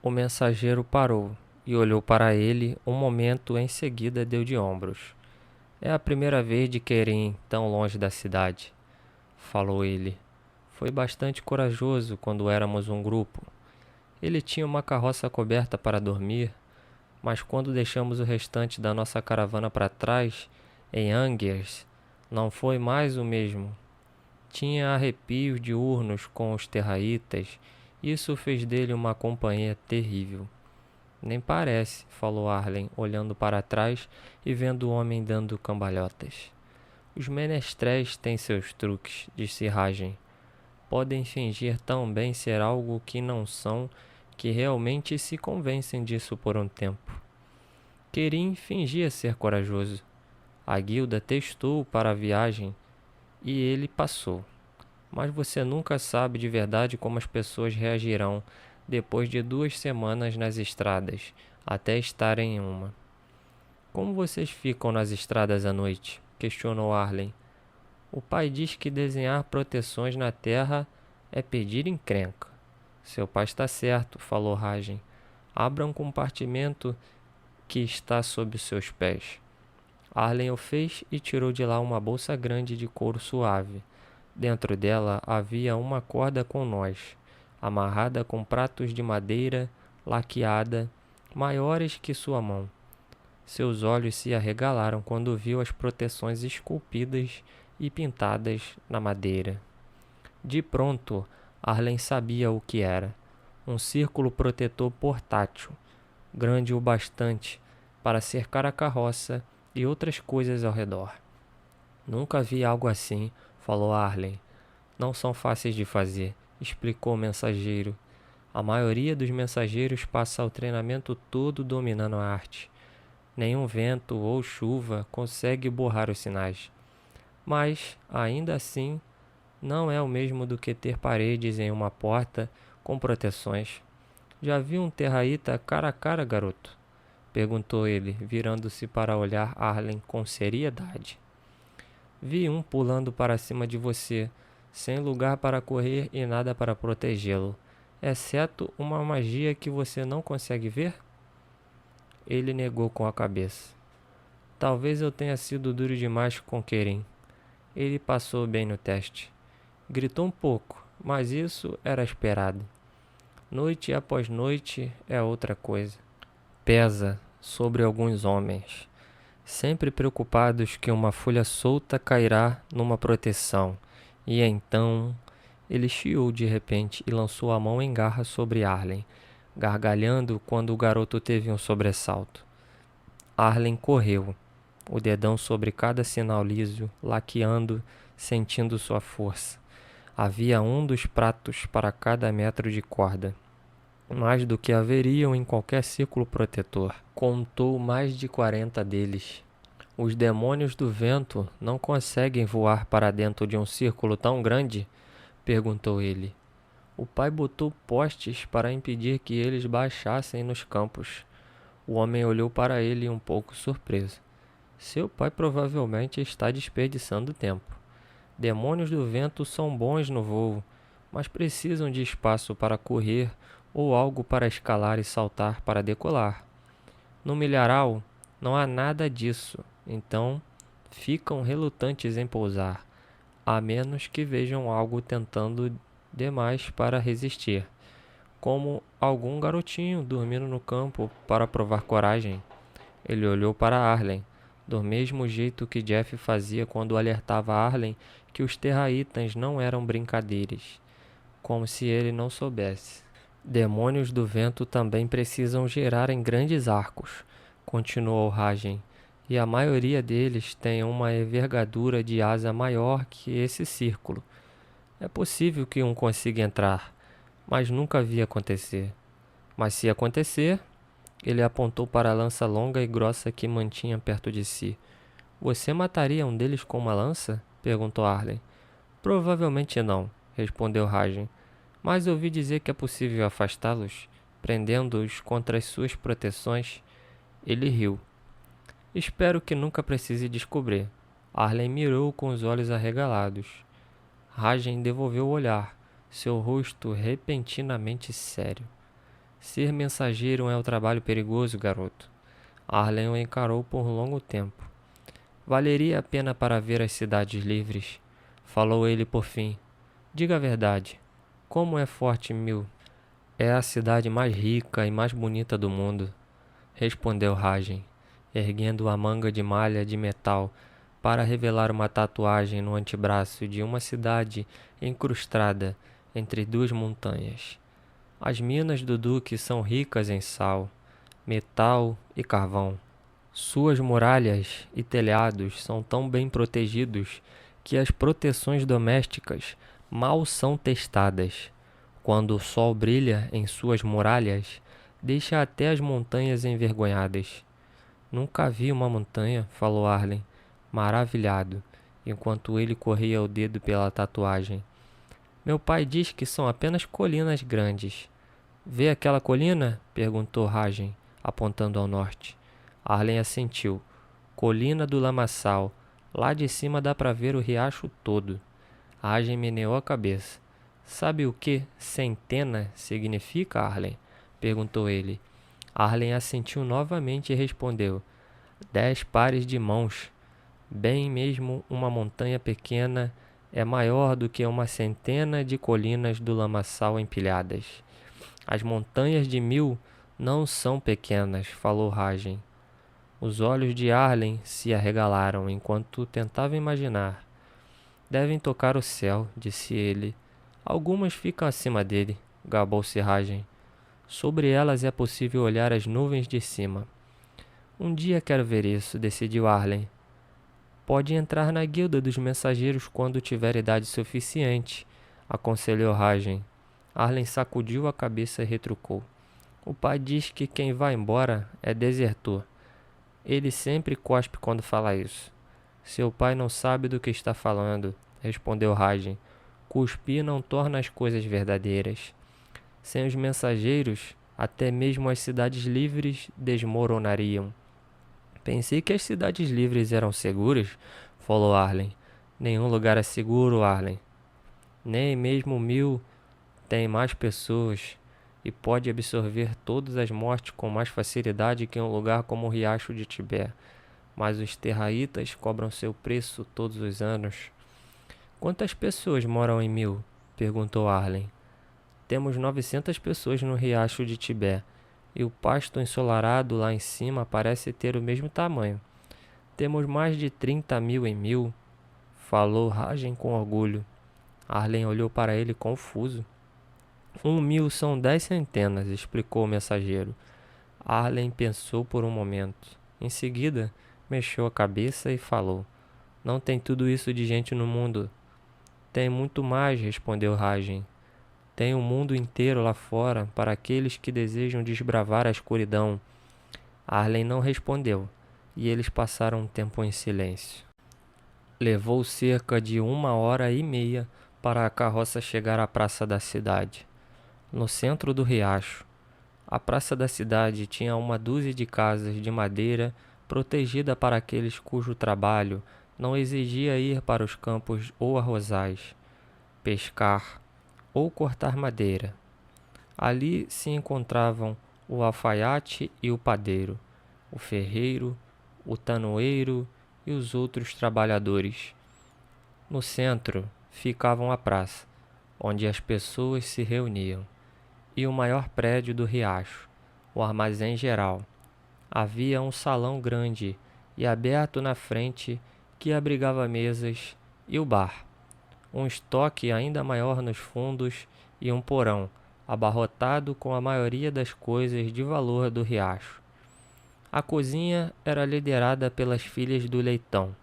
O mensageiro parou e olhou para ele um momento, em seguida deu de ombros. É a primeira vez de Kerim tão longe da cidade, falou ele. Foi bastante corajoso quando éramos um grupo. Ele tinha uma carroça coberta para dormir, mas quando deixamos o restante da nossa caravana para trás, em Angers, não foi mais o mesmo. Tinha arrepios diurnos com os terraítas, isso fez dele uma companhia terrível. Nem parece, falou Arlen, olhando para trás e vendo o homem dando cambalhotas. Os menestréis têm seus truques, disse Ragen. Podem fingir tão bem ser algo que não são, que realmente se convencem disso por um tempo. Kerim fingia ser corajoso. A guilda testou para a viagem e ele passou. Mas você nunca sabe de verdade como as pessoas reagirão depois de 2 semanas nas estradas, até estarem em uma. Como vocês ficam nas estradas à noite? Questionou Arlen. O pai diz que desenhar proteções na terra é pedir encrenca. Seu pai está certo, falou Ragen. Abra um compartimento que está sob seus pés. Arlen o fez e tirou de lá uma bolsa grande de couro suave. Dentro dela havia uma corda com nós, amarrada com pratos de madeira, laqueada, maiores que sua mão. Seus olhos se arregalaram quando viu as proteções esculpidas e pintadas na madeira. De pronto, Arlen sabia o que era. Um círculo protetor portátil, grande o bastante para cercar a carroça e outras coisas ao redor. Nunca vi algo assim, falou Arlen. Não são fáceis de fazer, explicou o mensageiro. A maioria dos mensageiros passa o treinamento todo dominando a arte. Nenhum vento ou chuva consegue borrar os sinais. Mas, ainda assim, não é o mesmo do que ter paredes em uma porta com proteções. Já viu um terraíta cara a cara, garoto? Perguntou ele, virando-se para olhar Arlen com seriedade. Vi um pulando para cima de você, sem lugar para correr e nada para protegê-lo, exceto uma magia que você não consegue ver? Ele negou com a cabeça. Talvez eu tenha sido duro demais com Kerim. Ele passou bem no teste. Gritou um pouco, mas isso era esperado. Noite após noite é outra coisa. Pesa sobre alguns homens, sempre preocupados que uma folha solta cairá numa proteção. E então ele chiou de repente e lançou a mão em garra sobre Arlen, gargalhando quando o garoto teve um sobressalto. Arlen correu, o dedão sobre cada sinal liso, laqueando, sentindo sua força. Havia um dos pratos para cada metro de corda, mais do que haveriam em qualquer círculo protetor. Contou mais de 40 deles. Os demônios do vento não conseguem voar para dentro de um círculo tão grande? Perguntou ele. O pai botou postes para impedir que eles baixassem nos campos. O homem olhou para ele um pouco surpreso. Seu pai provavelmente está desperdiçando tempo. Demônios do vento são bons no voo, mas precisam de espaço para correr ou algo para escalar e saltar para decolar. No milharal, não há nada disso, então ficam relutantes em pousar, a menos que vejam algo tentando demais para resistir, como algum garotinho dormindo no campo para provar coragem. Ele olhou para Arlen, do mesmo jeito que Jeff fazia quando alertava Arlen que os terraítas não eram brincadeiras, como se ele não soubesse. Demônios do vento também precisam girar em grandes arcos, continuou Ragen, e a maioria deles tem uma envergadura de asa maior que esse círculo. É possível que um consiga entrar, mas nunca vi acontecer. Mas se acontecer, ele apontou para a lança longa e grossa que mantinha perto de si. Você mataria um deles com uma lança? Perguntou Arlen. Provavelmente não, respondeu Ragen. Mas ouvi dizer que é possível afastá-los, prendendo-os contra as suas proteções. Ele riu. Espero que nunca precise descobrir. Arlen mirou com os olhos arregalados. Ragen devolveu o olhar. seu rosto repentinamente sério. Ser mensageiro é um trabalho perigoso, garoto. Arlen o encarou por um longo tempo. Valeria a pena para ver as cidades livres, falou ele por fim. Diga a verdade. Como é Fort Mill? É a cidade mais rica e mais bonita do mundo, respondeu Ragen, erguendo a manga de malha de metal para revelar uma tatuagem no antebraço de uma cidade incrustada entre duas montanhas. As minas do Duque são ricas em sal, metal e carvão. Suas muralhas e telhados são tão bem protegidos que as proteções domésticas mal são testadas. Quando o sol brilha em suas muralhas, deixa até as montanhas envergonhadas. Nunca vi uma montanha, falou Arlen, maravilhado, enquanto ele corria o dedo pela tatuagem. Meu pai diz que são apenas colinas grandes. Vê aquela colina? Perguntou Ragen, apontando ao norte. Arlen assentiu. Colina do Lamaçal. Lá de cima dá para ver o riacho todo. Ragen meneou a cabeça. Sabe o que centena significa, Arlen? Perguntou ele. Arlen assentiu novamente e respondeu. 10 pares de mãos. Bem mesmo uma montanha pequena é maior do que uma centena de colinas do lamaçal empilhadas. As montanhas de Mil não são pequenas, falou Ragen. Os olhos de Arlen se arregalaram enquanto tentava imaginar. Devem tocar o céu, disse ele. Algumas ficam acima dele, gabou-se Ragen. Sobre elas é possível olhar as nuvens de cima. Um dia quero ver isso, decidiu Arlen. Pode entrar na guilda dos mensageiros quando tiver idade suficiente, aconselhou Ragen. Arlen sacudiu a cabeça e retrucou. O pai diz que quem vai embora é desertor. Ele sempre cospe quando fala isso. Seu pai não sabe do que está falando, respondeu Ragen. Cuspir não torna as coisas verdadeiras. Sem os mensageiros, até mesmo as cidades livres desmoronariam. Pensei que as cidades livres eram seguras, falou Arlen. Nenhum lugar é seguro, Arlen. Nem mesmo Mil tem mais pessoas e pode absorver todas as mortes com mais facilidade que um lugar como o Riacho de Tibé. Mas os terraítas cobram seu preço todos os anos. Quantas pessoas moram em Mil? Perguntou Arlen. Temos 900 pessoas no Riacho de Tibé, e o pasto ensolarado lá em cima parece ter o mesmo tamanho. Temos mais de 30.000 em Mil, falou Ragen com orgulho. Arlen olhou para ele confuso. 1.000 são 10 centenas, explicou o mensageiro. Arlen pensou por um momento. Em seguida, mexeu a cabeça e falou. Não tem tudo isso de gente no mundo. Tem muito mais, respondeu Ragen. Tem o mundo inteiro lá fora para aqueles que desejam desbravar a escuridão. Arlen não respondeu, e eles passaram um tempo em silêncio. Levou cerca de 1h30 para a carroça chegar à praça da cidade, no centro do riacho. A praça da cidade tinha uma dúzia de casas de madeira protegida para aqueles cujo trabalho não exigia ir para os campos ou arrozais, pescar ou cortar madeira. Ali se encontravam o alfaiate e o padeiro, o ferreiro, o tanoeiro e os outros trabalhadores. No centro ficavam a praça, onde as pessoas se reuniam, e o maior prédio do riacho, o armazém geral. Havia um salão grande e aberto na frente que abrigava mesas e o bar. Um estoque ainda maior nos fundos e um porão, abarrotado com a maioria das coisas de valor do riacho. A cozinha era liderada pelas filhas do leitão,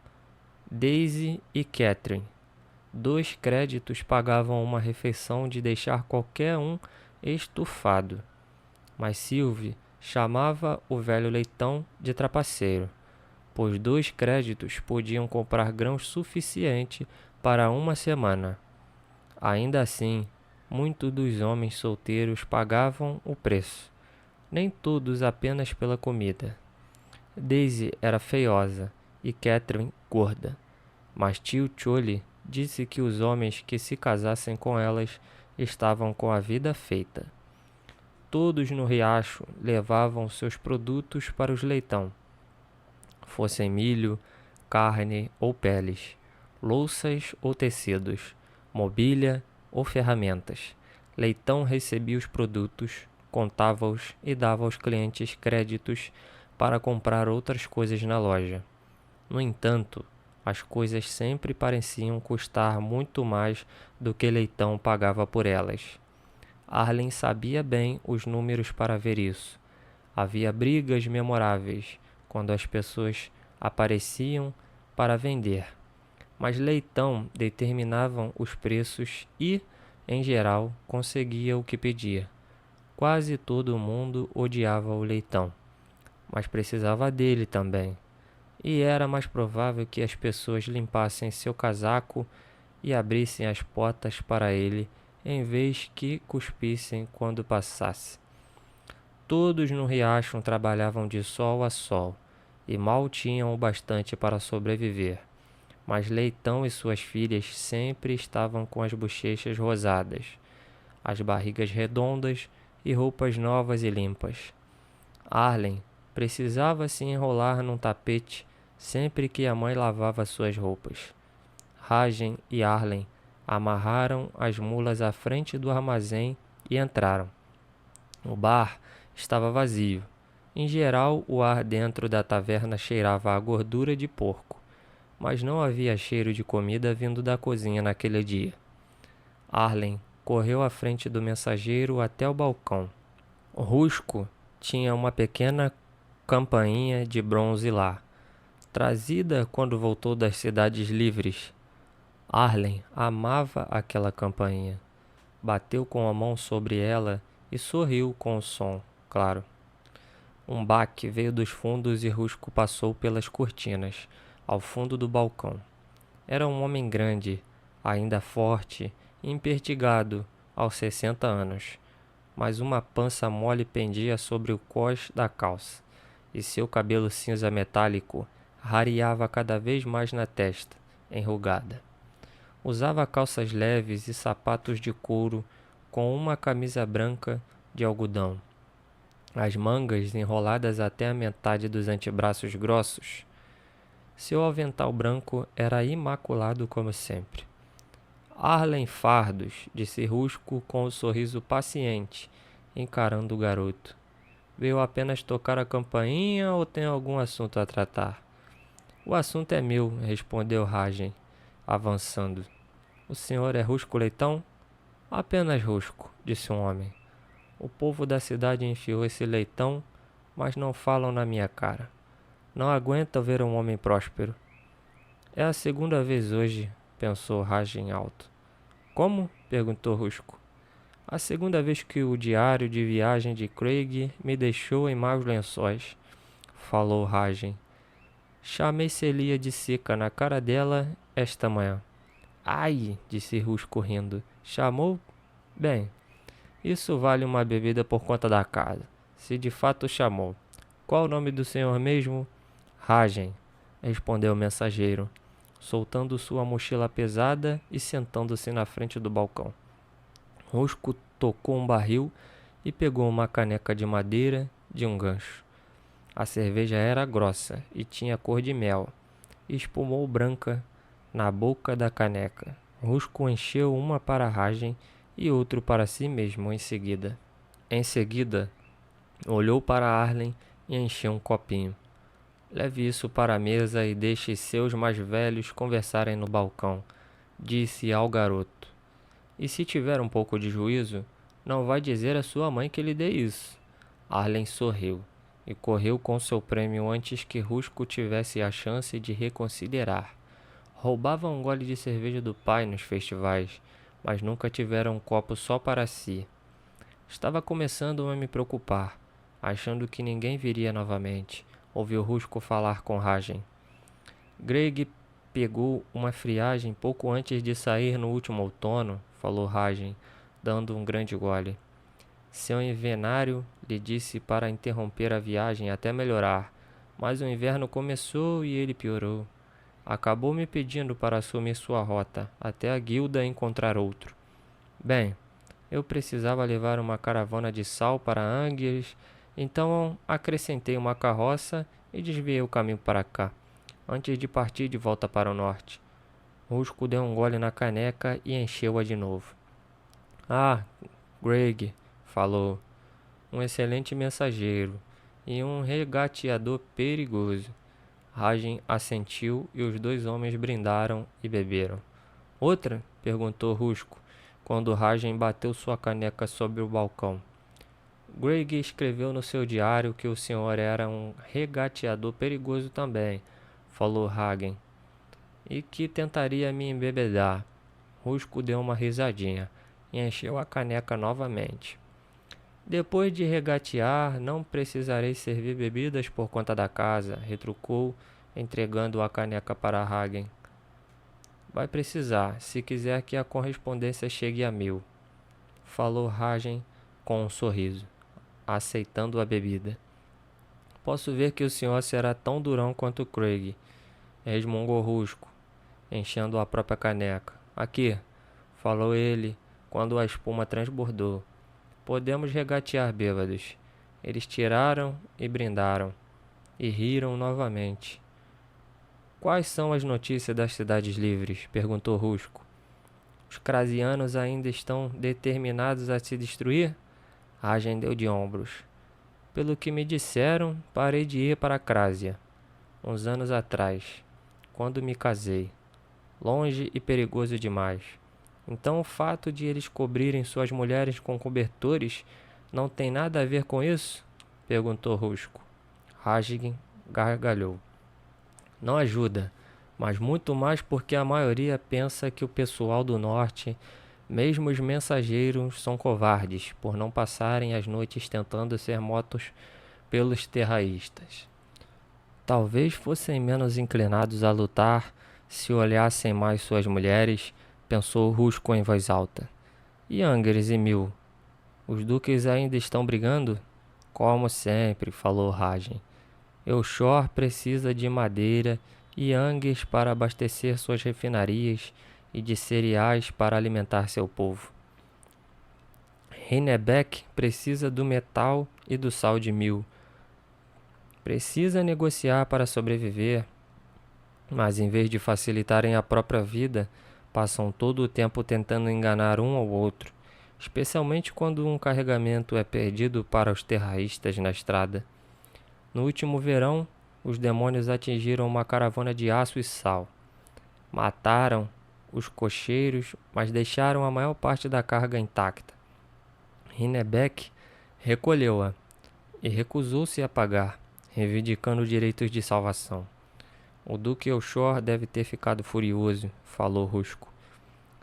Daisy e Catherine. 2 créditos pagavam uma refeição de deixar qualquer um estufado. Mas Sylvie chamava o velho leitão de trapaceiro, pois 2 créditos podiam comprar grãos suficiente para uma semana. Ainda assim, muitos dos homens solteiros pagavam o preço, nem todos apenas pela comida. Daisy era feiosa e Catherine gorda, mas tio Charlie disse que os homens que se casassem com elas estavam com a vida feita. Todos no riacho levavam seus produtos para os leitão, fossem milho, carne ou peles, louças ou tecidos, mobília ou ferramentas. Leitão recebia os produtos, contava-os e dava aos clientes créditos para comprar outras coisas na loja. No entanto, as coisas sempre pareciam custar muito mais do que Leitão pagava por elas. Arlen sabia bem os números para ver isso. Havia brigas memoráveis quando as pessoas apareciam para vender, mas Leitão determinava os preços e, em geral, conseguia o que pedia. Quase todo mundo odiava o Leitão, mas precisava dele também. E era mais provável que as pessoas limpassem seu casaco e abrissem as portas para ele, em vez que cuspissem quando passasse. Todos no riacho trabalhavam de sol a sol, e mal tinham o bastante para sobreviver. Mas Leitão e suas filhas sempre estavam com as bochechas rosadas, as barrigas redondas e roupas novas e limpas. Arlen precisava se enrolar num tapete sempre que a mãe lavava suas roupas. Ragen e Arlen amarraram as mulas à frente do armazém e entraram. O bar estava vazio. Em geral, o ar dentro da taverna cheirava a gordura de porco, mas não havia cheiro de comida vindo da cozinha naquele dia. Arlen correu à frente do mensageiro até o balcão. O Rusco tinha uma pequena campainha de bronze lá, trazida quando voltou das cidades livres. Arlen amava aquela campainha. Bateu com a mão sobre ela e sorriu com o som, claro. Um baque veio dos fundos e Rusco passou pelas cortinas, ao fundo do balcão. Era um homem grande, ainda forte e empertigado aos 60 anos, mas uma pança mole pendia sobre o cós da calça, e seu cabelo cinza metálico rareava cada vez mais na testa, enrugada. Usava calças leves e sapatos de couro com uma camisa branca de algodão. As mangas enroladas até a metade dos antebraços grossos. Seu avental branco era imaculado como sempre. Arlen Fardos, disse Rusco com um sorriso paciente, encarando o garoto. Veio apenas tocar a campainha ou tem algum assunto a tratar? O assunto é meu, respondeu Ragen, avançando. O senhor é Rusco Leitão? Apenas Rusco, disse um homem. O povo da cidade enfiou esse leitão, mas não falam na minha cara. Não aguento ver um homem próspero. É a segunda vez hoje, pensou Ragen alto. Como? Perguntou Rusco. A segunda vez que o diário de viagem de Craig me deixou em maus lençóis, falou Ragen. Chamei Celia de seca na cara dela esta manhã. Ai, disse Rusco rindo. Chamou? Bem, isso vale uma bebida por conta da casa, se de fato chamou. Qual o nome do senhor mesmo? Ragen, respondeu o mensageiro, soltando sua mochila pesada e sentando-se na frente do balcão. Rusco tocou um barril e pegou uma caneca de madeira de um gancho. A cerveja era grossa e tinha cor de mel, e espumou branca na boca da caneca. Rusco encheu uma para Ragen e outro para si mesmo em seguida. Em seguida, olhou para Arlen e encheu um copinho. Leve isso para a mesa e deixe seus mais velhos conversarem no balcão, disse ao garoto. E se tiver um pouco de juízo, não vai dizer à sua mãe que lhe dê isso. Arlen sorriu e correu com seu prêmio antes que Rusco tivesse a chance de reconsiderar. Roubava um gole de cerveja do pai nos festivais, mas nunca tivera um copo só para si. Estava começando a me preocupar, achando que ninguém viria novamente. Ouviu Rusco falar com Ragen. Greg pegou uma friagem pouco antes de sair no último outono, falou Ragen, dando um grande gole. Seu invenário lhe disse para interromper a viagem até melhorar, mas o inverno começou e ele piorou. Acabou me pedindo para assumir sua rota, até a guilda encontrar outro. Bem, Eu precisava levar uma caravana de sal para Angers, então acrescentei uma carroça e desviei o caminho para cá, antes de partir de volta para o norte. Rusco deu um gole na caneca e encheu-a de novo. Ah, Greg, falou, um excelente mensageiro e um regateador perigoso. Ragen assentiu e os dois homens brindaram e beberam. Outra? Perguntou Rusco, quando Ragen bateu sua caneca sobre o balcão. Greg escreveu no seu diário que o senhor era um regateador perigoso também, falou Hagen, e que tentaria me embebedar. Rusco deu uma risadinha e encheu a caneca novamente. Depois de regatear, não precisarei servir bebidas por conta da casa, retrucou, entregando a caneca para Hagen. Vai precisar, se quiser que a correspondência chegue a 1000, falou Hagen com um sorriso, aceitando a bebida. Posso ver que o senhor será tão durão quanto Craig, resmungou Rusco, enchendo a própria caneca. Aqui, falou ele, quando a espuma transbordou. Podemos regatear bêbados. Eles tiraram e brindaram, e riram novamente. Quais são as notícias das cidades livres? Perguntou Rusco. Os crasianos ainda estão determinados a se destruir? Ragen deu de ombros. Pelo que me disseram, parei de ir para a Crásia, uns anos atrás, quando me casei. Longe e perigoso demais. Então o fato de eles cobrirem suas mulheres com cobertores não tem nada a ver com isso? Perguntou Rusco. Ragen gargalhou. Não ajuda, mas muito mais porque a maioria pensa que o pessoal do norte, mesmo os mensageiros, são covardes por não passarem as noites tentando ser mortos pelos terraístas. Talvez fossem menos inclinados a lutar se olhassem mais suas mulheres, pensou Rusco em voz alta. E Angers e Mil? Os duques ainda estão brigando? Como sempre, falou Ragen. Eulshor precisa de madeira e Angers para abastecer suas refinarias e de cereais para alimentar seu povo. Hennebeck precisa do metal e do sal de Mil. Precisa negociar para sobreviver, mas em vez de facilitarem a própria vida, passam todo o tempo tentando enganar um ao outro, especialmente quando um carregamento é perdido para os terraístas na estrada. No último verão, os demônios atingiram uma caravana de aço e sal. Mataram os cocheiros, mas deixaram a maior parte da carga intacta. Hennebeck recolheu-a e recusou-se a pagar, reivindicando direitos de salvação. O Duque Eulshor deve ter ficado furioso, falou Rusco.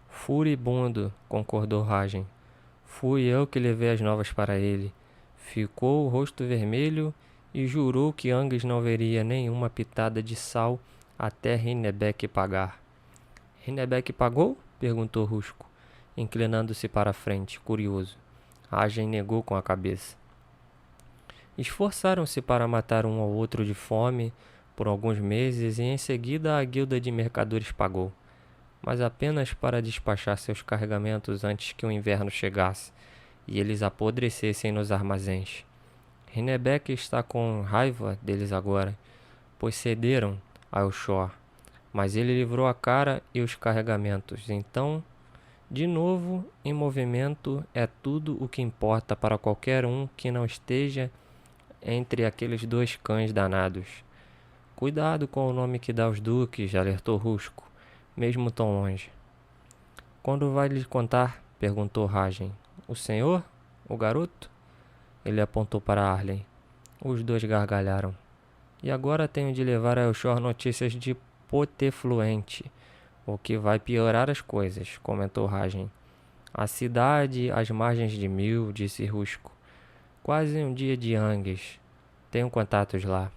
Furibundo, concordou Ragen. Fui eu que levei as novas para ele. Ficou o rosto vermelho e jurou que Angers não veria nenhuma pitada de sal até Hennebeck pagar. Hennebeck pagou? Perguntou Rusco, inclinando-se para a frente, curioso. Ragen negou com a cabeça. Esforçaram-se para matar um ao outro de fome por alguns meses e em seguida a guilda de mercadores pagou, mas apenas para despachar seus carregamentos antes que o inverno chegasse e eles apodrecessem nos armazéns. Hennebeck está com raiva deles agora, pois cederam a Eulshor, mas ele livrou a cara e os carregamentos. Então, de novo, em movimento é tudo o que importa para qualquer um que não esteja entre aqueles dois cães danados. Cuidado com o nome que dá aos duques, alertou Rusco, mesmo tão longe. Quando vai lhe contar? Perguntou Ragen. O senhor? O garoto? Ele apontou para Arlen. Os dois gargalharam. E agora tenho de levar a Eulshor notícias de Potefluente, o que vai piorar as coisas, comentou Ragen. A cidade às margens de Mil, disse Rusco. Quase um dia de Angers. Tenho contatos lá.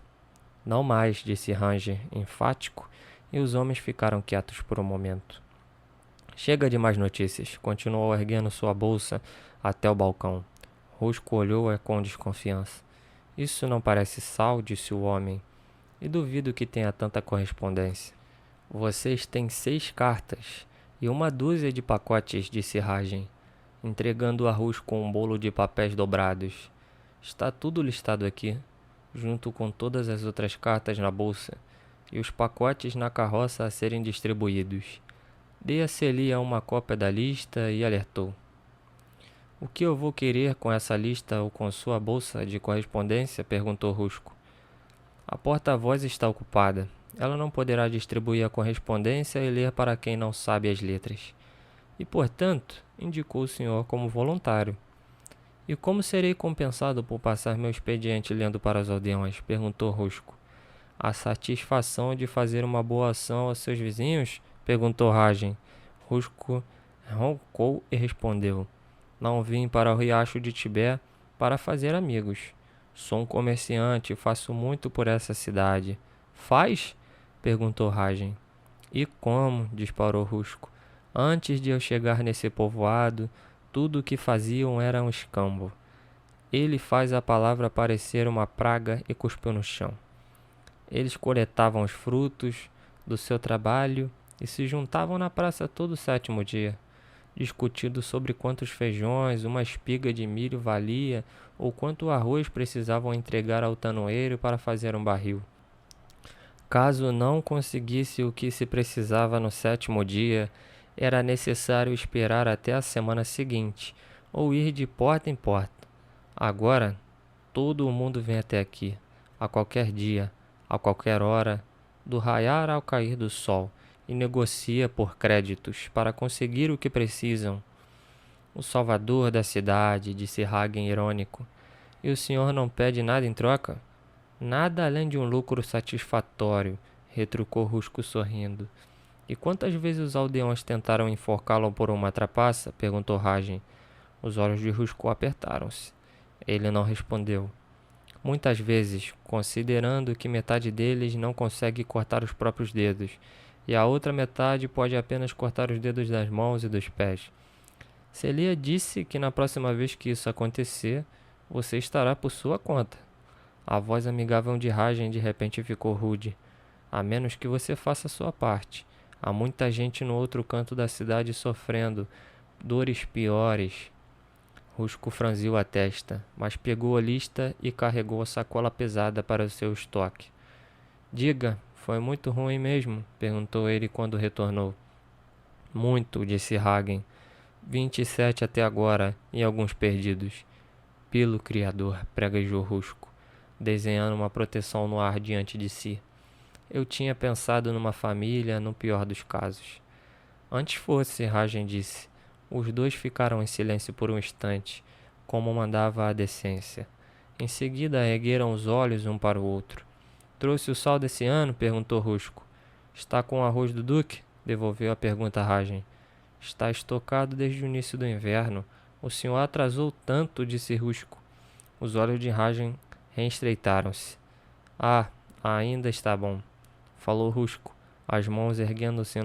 Não mais, disse Ranger, enfático, e os homens ficaram quietos por um momento. Chega de mais notícias, continuou erguendo sua bolsa até o balcão. Rusco olhou-a com desconfiança. Isso não parece sal, disse o homem, e duvido que tenha tanta correspondência. Vocês têm 6 cartas e uma dúzia de pacotes, disse Ragen. entregando a Rusco com um bolo de papéis dobrados. Está tudo listado aqui, junto com todas as outras cartas na bolsa e os pacotes na carroça a serem distribuídos. Dei a Celia uma cópia da lista e alertou. O que eu vou querer com essa lista ou com sua bolsa de correspondência? Perguntou Rusco. A porta-voz está ocupada. Ela não poderá distribuir a correspondência e ler para quem não sabe as letras. E, portanto, indicou o senhor como voluntário. E como serei compensado por passar meu expediente lendo para os aldeões? Perguntou Rusco. A satisfação de fazer uma boa ação aos seus vizinhos? Perguntou Ragem. Rusco roncou e respondeu. Não vim para o riacho de Tibé para fazer amigos. Sou um comerciante e faço muito por essa cidade. Faz? Perguntou Ragem. E como? Disparou Rusco. Antes de eu chegar nesse povoado, tudo o que faziam era um escambo. Ele faz a palavra parecer uma praga e cuspiu no chão. Eles coletavam os frutos do seu trabalho e se juntavam na praça todo o 7º dia, discutindo sobre quantos feijões uma espiga de milho valia ou quanto arroz precisavam entregar ao tanoeiro para fazer um barril. Caso não conseguisse o que se precisava no 7º dia, era necessário esperar até a semana seguinte, ou ir de porta em porta. Agora, todo o mundo vem até aqui, a qualquer dia, a qualquer hora, do raiar ao cair do sol, e negocia por créditos para conseguir o que precisam. O salvador da cidade, disse Hagen irônico. E o senhor não pede nada em troca? Nada além de um lucro satisfatório, retrucou Rusco sorrindo. E quantas vezes os aldeões tentaram enforcá-lo por uma trapaça? Perguntou Ragem. Os olhos de Rusco apertaram-se. Ele não respondeu. Muitas vezes, considerando que metade deles não consegue cortar os próprios dedos, e a outra metade pode apenas cortar os dedos das mãos e dos pés. Celia disse que na próxima vez que isso acontecer, você estará por sua conta. A voz amigável de Ragem de repente ficou rude. A menos que você faça a sua parte. Há muita gente no outro canto da cidade sofrendo dores piores. Rusco franziu a testa, mas pegou a lista e carregou a sacola pesada para o seu estoque. Diga, foi muito ruim mesmo? Perguntou ele quando retornou. Muito, disse Hagen. 27 até agora e alguns perdidos. Pelo Criador, praguejou Rusco, desenhando uma proteção no ar diante de si. Eu tinha pensado numa família, no pior dos casos. Antes fosse, Ragen disse. Os dois ficaram em silêncio por um instante, como mandava a decência. Em seguida, ergueram os olhos um para o outro. Trouxe o sal desse ano? Perguntou Rusco. Está com o arroz do Duque? Devolveu a pergunta Ragen. Está estocado desde o início do inverno. O senhor atrasou tanto, disse Rusco. Os olhos de Ragen reestreitaram-se. Ah, ainda está bom, falou Rusco, as mãos erguendo-se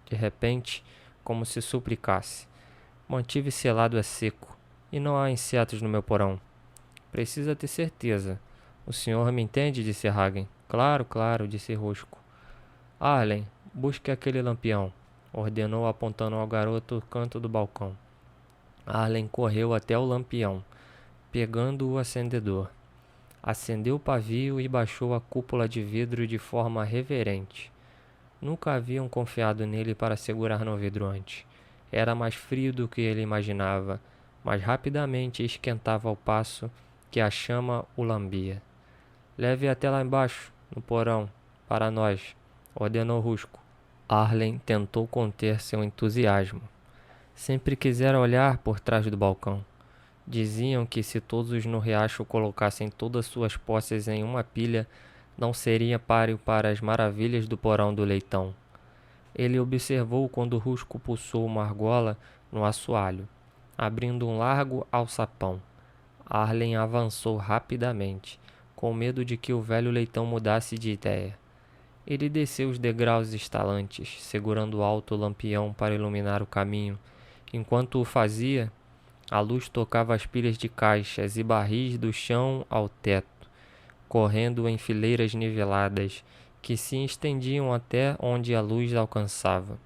de repente, como se suplicasse. Mantive selado a seco, e não há insetos no meu porão. Precisa ter certeza. O senhor me entende? Disse Hagen. Claro, claro, disse Rusco. Arlen, busque aquele lampião, ordenou apontando ao garoto o canto do balcão. Arlen correu até o lampião, pegando o acendedor. Acendeu o pavio e baixou a cúpula de vidro de forma reverente. Nunca haviam confiado nele para segurar no vidro antes. Era mais frio do que ele imaginava, mas rapidamente esquentava ao passo que a chama o lambia. Leve até lá embaixo, no porão, para nós, ordenou Rusco. Arlen tentou conter seu entusiasmo. Sempre quisera olhar por trás do balcão. Diziam que se todos no riacho colocassem todas suas posses em uma pilha, não seria páreo para as maravilhas do porão do leitão. Ele observou quando Rusco pulsou uma argola no assoalho, abrindo um largo alçapão. Arlen avançou rapidamente, com medo de que o velho leitão mudasse de ideia. Ele desceu os degraus estalantes, segurando alto o lampião para iluminar o caminho. Enquanto o fazia, a luz tocava as pilhas de caixas e barris do chão ao teto, correndo em fileiras niveladas, que se estendiam até onde a luz alcançava.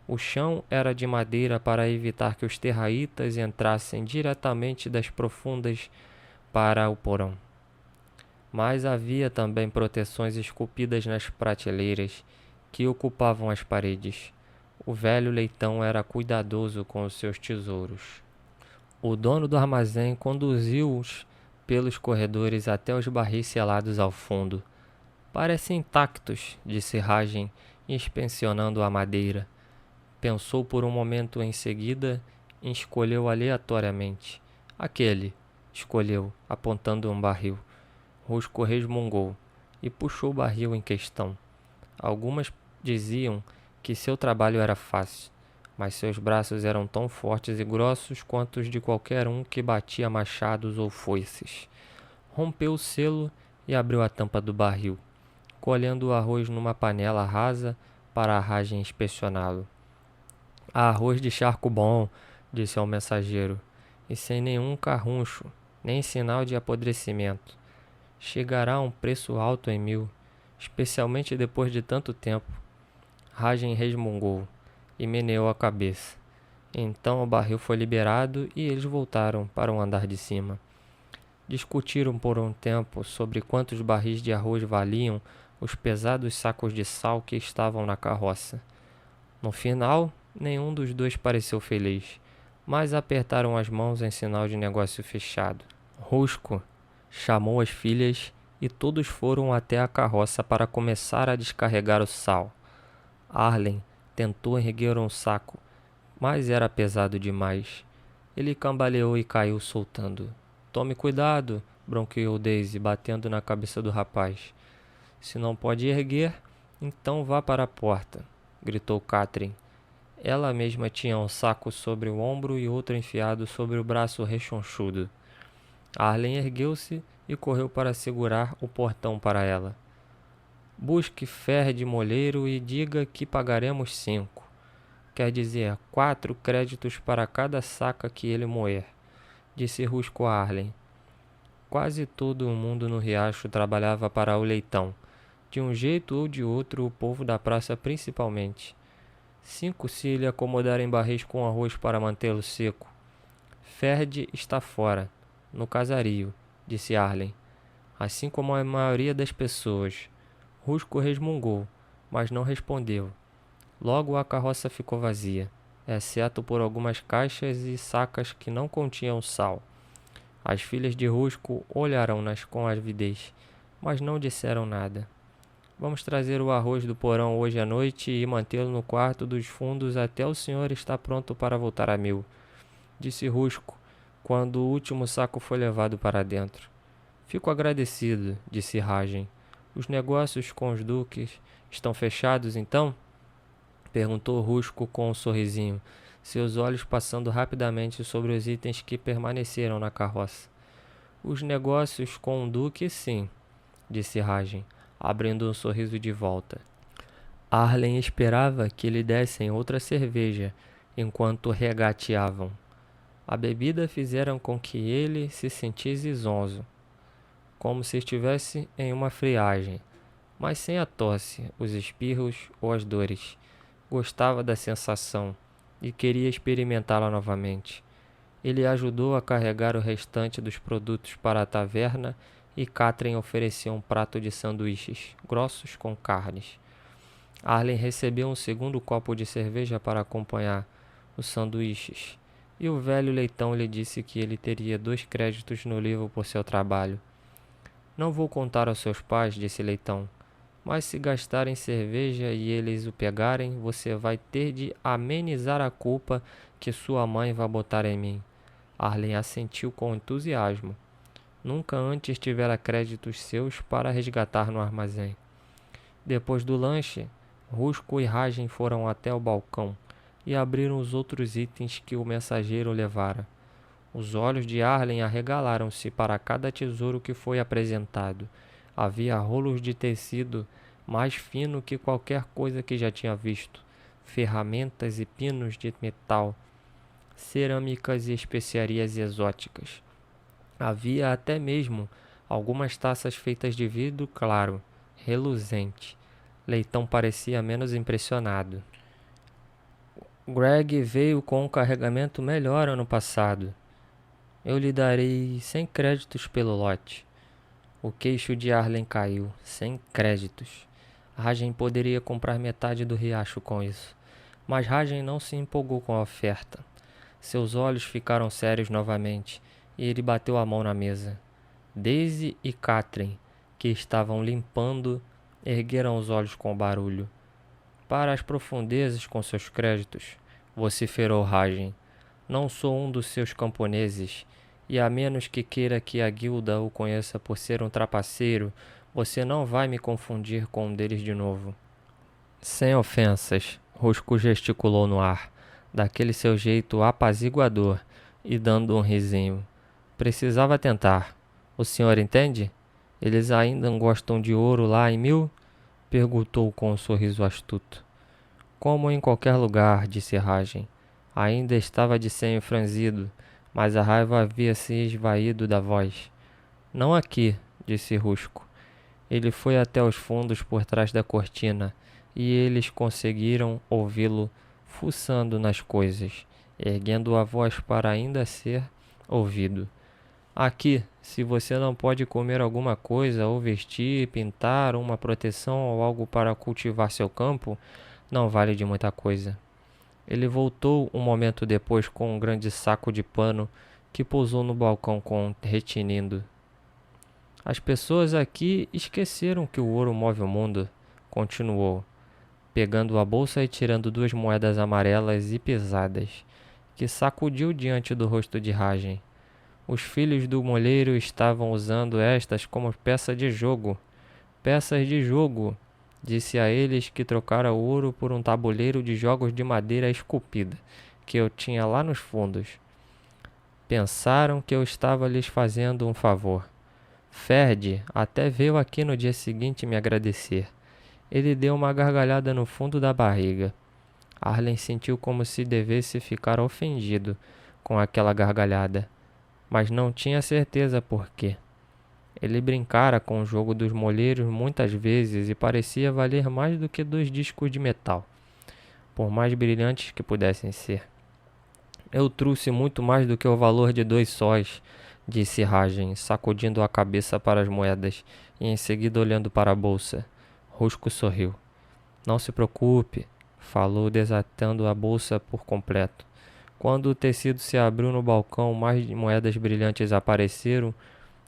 O chão era de madeira para evitar que os terraítas entrassem diretamente das profundas para o porão. Mas havia também proteções esculpidas nas prateleiras que ocupavam as paredes. O velho leitão era cuidadoso com os seus tesouros. O dono do armazém conduziu-os pelos corredores até os barris selados ao fundo. Parecem intactos, disse Ragen, inspecionando a madeira. Pensou por um momento em seguida e escolheu aleatoriamente. Aquele, escolheu, apontando um barril. Rusco resmungou e puxou o barril em questão. Algumas diziam que seu trabalho era fácil, mas seus braços eram tão fortes e grossos quanto os de qualquer um que batia machados ou foices. Rompeu o selo e abriu a tampa do barril, colhendo o arroz numa panela rasa para a Ragen inspecioná-lo. Arroz de charco bom, disse ao mensageiro, e sem nenhum carruncho, nem sinal de apodrecimento. Chegará a um preço alto em 1000, especialmente depois de tanto tempo. Ragen resmungou e meneou a cabeça. Então o barril foi liberado e eles voltaram para o andar de cima. Discutiram por um tempo sobre quantos barris de arroz valiam os pesados sacos de sal que estavam na carroça. No final, nenhum dos dois pareceu feliz, mas apertaram as mãos em sinal de negócio fechado. Rusco chamou as filhas e todos foram até a carroça para começar a descarregar o sal. Arlen tentou erguer um saco, mas era pesado demais. Ele cambaleou e caiu soltando. Tome cuidado, bronqueou Daisy, batendo na cabeça do rapaz. Se não pode erguer, então vá para a porta, gritou Catherine. Ela mesma tinha um saco sobre o ombro e outro enfiado sobre o braço rechonchudo. Arlen ergueu-se e correu para segurar o portão para ela. Busque ferro de molheiro e diga que pagaremos 5. Quer dizer, 4 créditos para cada saca que ele moer, disse Rusco a Arlen. Quase todo o mundo no riacho trabalhava para o leitão. De um jeito ou de outro, o povo da praça principalmente. 5 se lhe acomodar em barris com arroz para mantê-lo seco. Ferd está fora, no casario, disse Arlen, assim como a maioria das pessoas. Rusco resmungou, mas não respondeu. Logo a carroça ficou vazia, exceto por algumas caixas e sacas que não continham sal. As filhas de Rusco olharam-nas com avidez, mas não disseram nada. Vamos trazer o arroz do porão hoje à noite e mantê-lo no quarto dos fundos até o senhor estar pronto para voltar a 1000, disse Rusco, quando o último saco foi levado para dentro. Fico agradecido, disse Ragen. Os negócios com os duques estão fechados, então? Perguntou Rusco com um sorrisinho, seus olhos passando rapidamente sobre os itens que permaneceram na carroça. Os negócios com o duque, sim, disse Ragen, abrindo um sorriso de volta. Arlen esperava que lhe dessem outra cerveja, enquanto regateavam. A bebida fizeram com que ele se sentisse zonzo, como se estivesse em uma friagem, mas sem a tosse, os espirros ou as dores. Gostava da sensação e queria experimentá-la novamente. Ele ajudou a carregar o restante dos produtos para a taverna e Catherine ofereceu um prato de sanduíches grossos com carnes. Arlen recebeu um segundo copo de cerveja para acompanhar os sanduíches, e o velho leitão lhe disse que ele teria 2 créditos no livro por seu trabalho. Não vou contar aos seus pais, disse Leitão, mas se gastarem cerveja e eles o pegarem, você vai ter de amenizar a culpa que sua mãe vai botar em mim. Arlen assentiu com entusiasmo. Nunca antes tivera créditos seus para resgatar no armazém. Depois do lanche, Rusco e Ragen foram até o balcão e abriram os outros itens que o mensageiro levara. Os olhos de Arlen arregalaram-se para cada tesouro que foi apresentado. Havia rolos de tecido mais fino que qualquer coisa que já tinha visto, ferramentas e pinos de metal, cerâmicas e especiarias exóticas. Havia até mesmo algumas taças feitas de vidro claro, reluzente. Leitão parecia menos impressionado. Greg veio com um carregamento melhor ano passado. Eu lhe darei 100 créditos pelo lote. O queixo de Arlen caiu. 100 créditos. Rajen poderia comprar metade do riacho com isso. Mas Rajen não se empolgou com a oferta. Seus olhos ficaram sérios novamente, e ele bateu a mão na mesa. Daisy e Catherine, que estavam limpando, ergueram os olhos com o barulho. Para as profundezas com seus créditos, vociferou Rajen. Não sou um dos seus camponeses, e a menos que queira que a guilda o conheça por ser um trapaceiro, você não vai me confundir com um deles de novo. Sem ofensas, Rusco gesticulou no ar, daquele seu jeito apaziguador, e dando um risinho. Precisava tentar. O senhor entende? Eles ainda gostam de ouro lá em 1000? Perguntou com um sorriso astuto. Como em qualquer lugar, disse Rajen. Ainda estava de senho franzido, mas a raiva havia se esvaído da voz. Não aqui, disse Rusco. Ele foi até os fundos por trás da cortina, e eles conseguiram ouvi-lo fuçando nas coisas, erguendo a voz para ainda ser ouvido. Aqui, se você não pode comer alguma coisa, ou vestir, pintar, uma proteção ou algo para cultivar seu campo, não vale de muita coisa. Ele voltou um momento depois com um grande saco de pano que pousou no balcão retinindo. As pessoas aqui esqueceram que o ouro move o mundo, continuou, pegando a bolsa e tirando 2 moedas amarelas e pesadas, que sacudiu diante do rosto de Rajen. Os filhos do molheiro estavam usando estas como peça de jogo. Peças de jogo, disse a eles que trocara o ouro por um tabuleiro de jogos de madeira esculpida, que eu tinha lá nos fundos. Pensaram que eu estava lhes fazendo um favor. Ferd até veio aqui no dia seguinte me agradecer. Ele deu uma gargalhada no fundo da barriga. Arlen sentiu como se devesse ficar ofendido com aquela gargalhada, mas não tinha certeza por quê. Ele brincara com o jogo dos molheiros muitas vezes e parecia valer mais do que 2 discos de metal, por mais brilhantes que pudessem ser. Eu trouxe muito mais do que o valor de 2 sóis, disse Rajen, sacudindo a cabeça para as moedas e em seguida olhando para a bolsa. Rusco sorriu. Não se preocupe, falou, desatando a bolsa por completo. Quando o tecido se abriu no balcão, mais moedas brilhantes apareceram,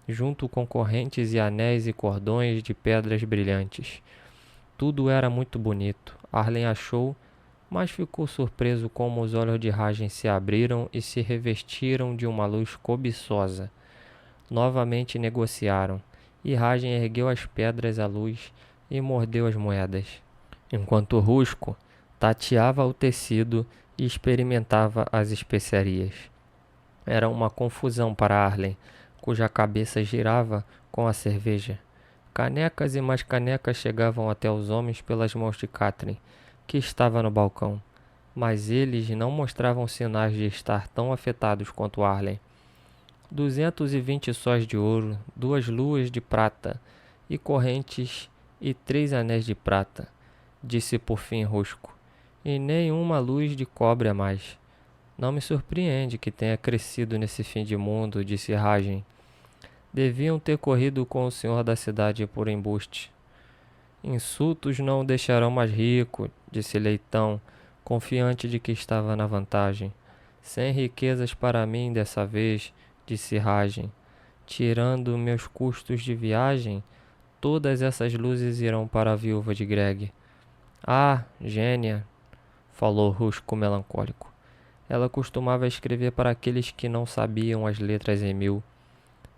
junto com correntes e anéis e cordões de pedras brilhantes. Tudo era muito bonito, Arlen achou, mas ficou surpreso como os olhos de Rajen se abriram e se revestiram de uma luz cobiçosa. Novamente negociaram, e Rajen ergueu as pedras à luz e mordeu as moedas, enquanto Rusco tateava o tecido e experimentava as especiarias. Era uma confusão para Arlen, cuja cabeça girava com a cerveja. Canecas e mais canecas chegavam até os homens pelas mãos de Catherine, que estava no balcão, mas eles não mostravam sinais de estar tão afetados quanto Arlen. 220 sóis de ouro, 2 luas de prata e correntes e 3 anéis de prata, disse por fim Rusco, e nem uma luz de cobre a mais. Não me surpreende que tenha crescido nesse fim de mundo, disse Rajen. Deviam ter corrido com o senhor da cidade por embuste. Insultos não o deixarão mais rico, disse Leitão, confiante de que estava na vantagem. Sem riquezas para mim dessa vez, disse Rajen. Tirando meus custos de viagem, todas essas luzes irão para a viúva de Greg. Ah, gênia, falou Rusco melancólico. Ela costumava escrever para aqueles que não sabiam as letras em 1000.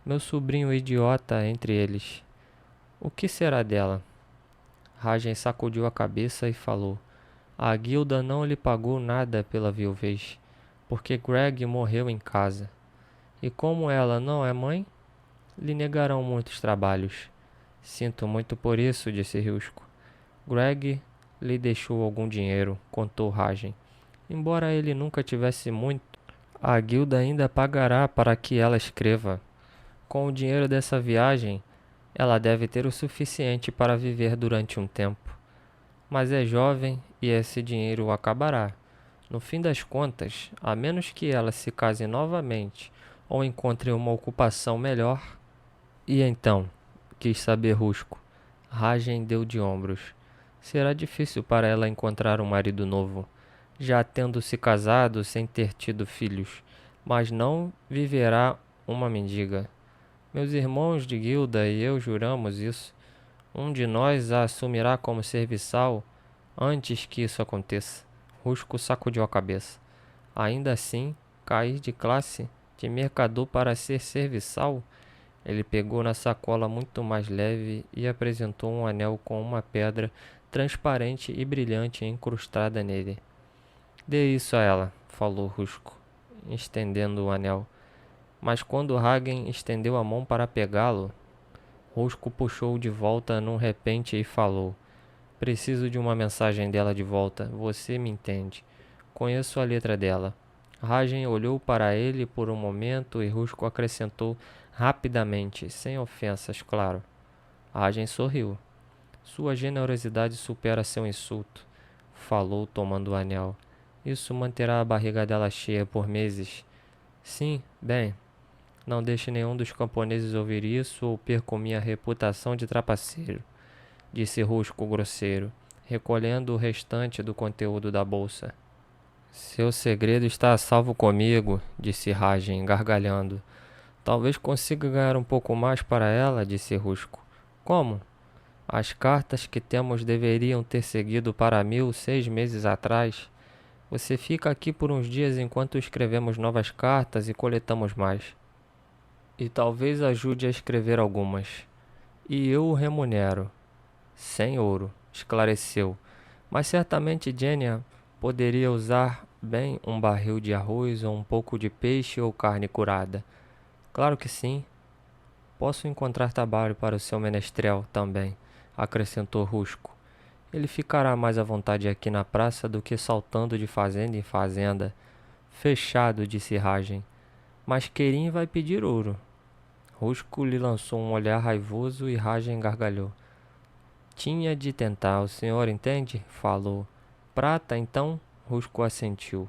Meu sobrinho idiota entre eles. O que será dela? Rajen sacudiu a cabeça e falou. A guilda não lhe pagou nada pela viuvez, porque Greg morreu em casa. E como ela não é mãe, lhe negarão muitos trabalhos. Sinto muito por isso, disse Rusco. Greg lhe deixou algum dinheiro, contou Rajen. Embora ele nunca tivesse muito, a guilda ainda pagará para que ela escreva. Com o dinheiro dessa viagem, ela deve ter o suficiente para viver durante um tempo. Mas é jovem e esse dinheiro acabará. No fim das contas, a menos que ela se case novamente ou encontre uma ocupação melhor. E então? Quis saber Rusco. Ragen deu de ombros. Será difícil para ela encontrar um marido novo, já tendo se casado sem ter tido filhos, mas não viverá uma mendiga. Meus irmãos de guilda e eu juramos isso. Um de nós a assumirá como serviçal antes que isso aconteça. Rusco sacudiu a cabeça. Ainda assim, cair de classe de mercador para ser serviçal? Ele pegou na sacola muito mais leve e apresentou um anel com uma pedra transparente e brilhante incrustada nele. Dê isso a ela, falou Rusco, estendendo o anel. Mas quando Hagen estendeu a mão para pegá-lo, Rusco puxou de volta num repente e falou: Preciso de uma mensagem dela de volta, você me entende. Conheço a letra dela. Hagen olhou para ele por um momento e Rusco acrescentou rapidamente, sem ofensas, claro. Hagen sorriu. Sua generosidade supera seu insulto, falou tomando o anel. Isso manterá a barriga dela cheia por meses. Sim, bem, não deixe nenhum dos camponeses ouvir isso ou perco minha reputação de trapaceiro, disse Rusco grosseiro, recolhendo o restante do conteúdo da bolsa. Seu segredo está a salvo comigo, disse Ragen, gargalhando. Talvez consiga ganhar um pouco mais para ela, disse Rusco. Como? As cartas que temos deveriam ter seguido para Mil 6 meses atrás. Você fica aqui por uns dias enquanto escrevemos novas cartas e coletamos mais. E talvez ajude a escrever algumas. E eu o remunero. 100 ouro, esclareceu. Mas certamente Jenia poderia usar bem um barril de arroz ou um pouco de peixe ou carne curada. Claro que sim. Posso encontrar trabalho para o seu menestrel também, acrescentou Rusco. Ele ficará mais à vontade aqui na praça do que saltando de fazenda em fazenda. Fechado, disse Ragen. Mas Querim vai pedir ouro. Rusco lhe lançou um olhar raivoso e Ragen gargalhou. Tinha de tentar, o senhor entende? Falou. Prata, então? Rusco assentiu.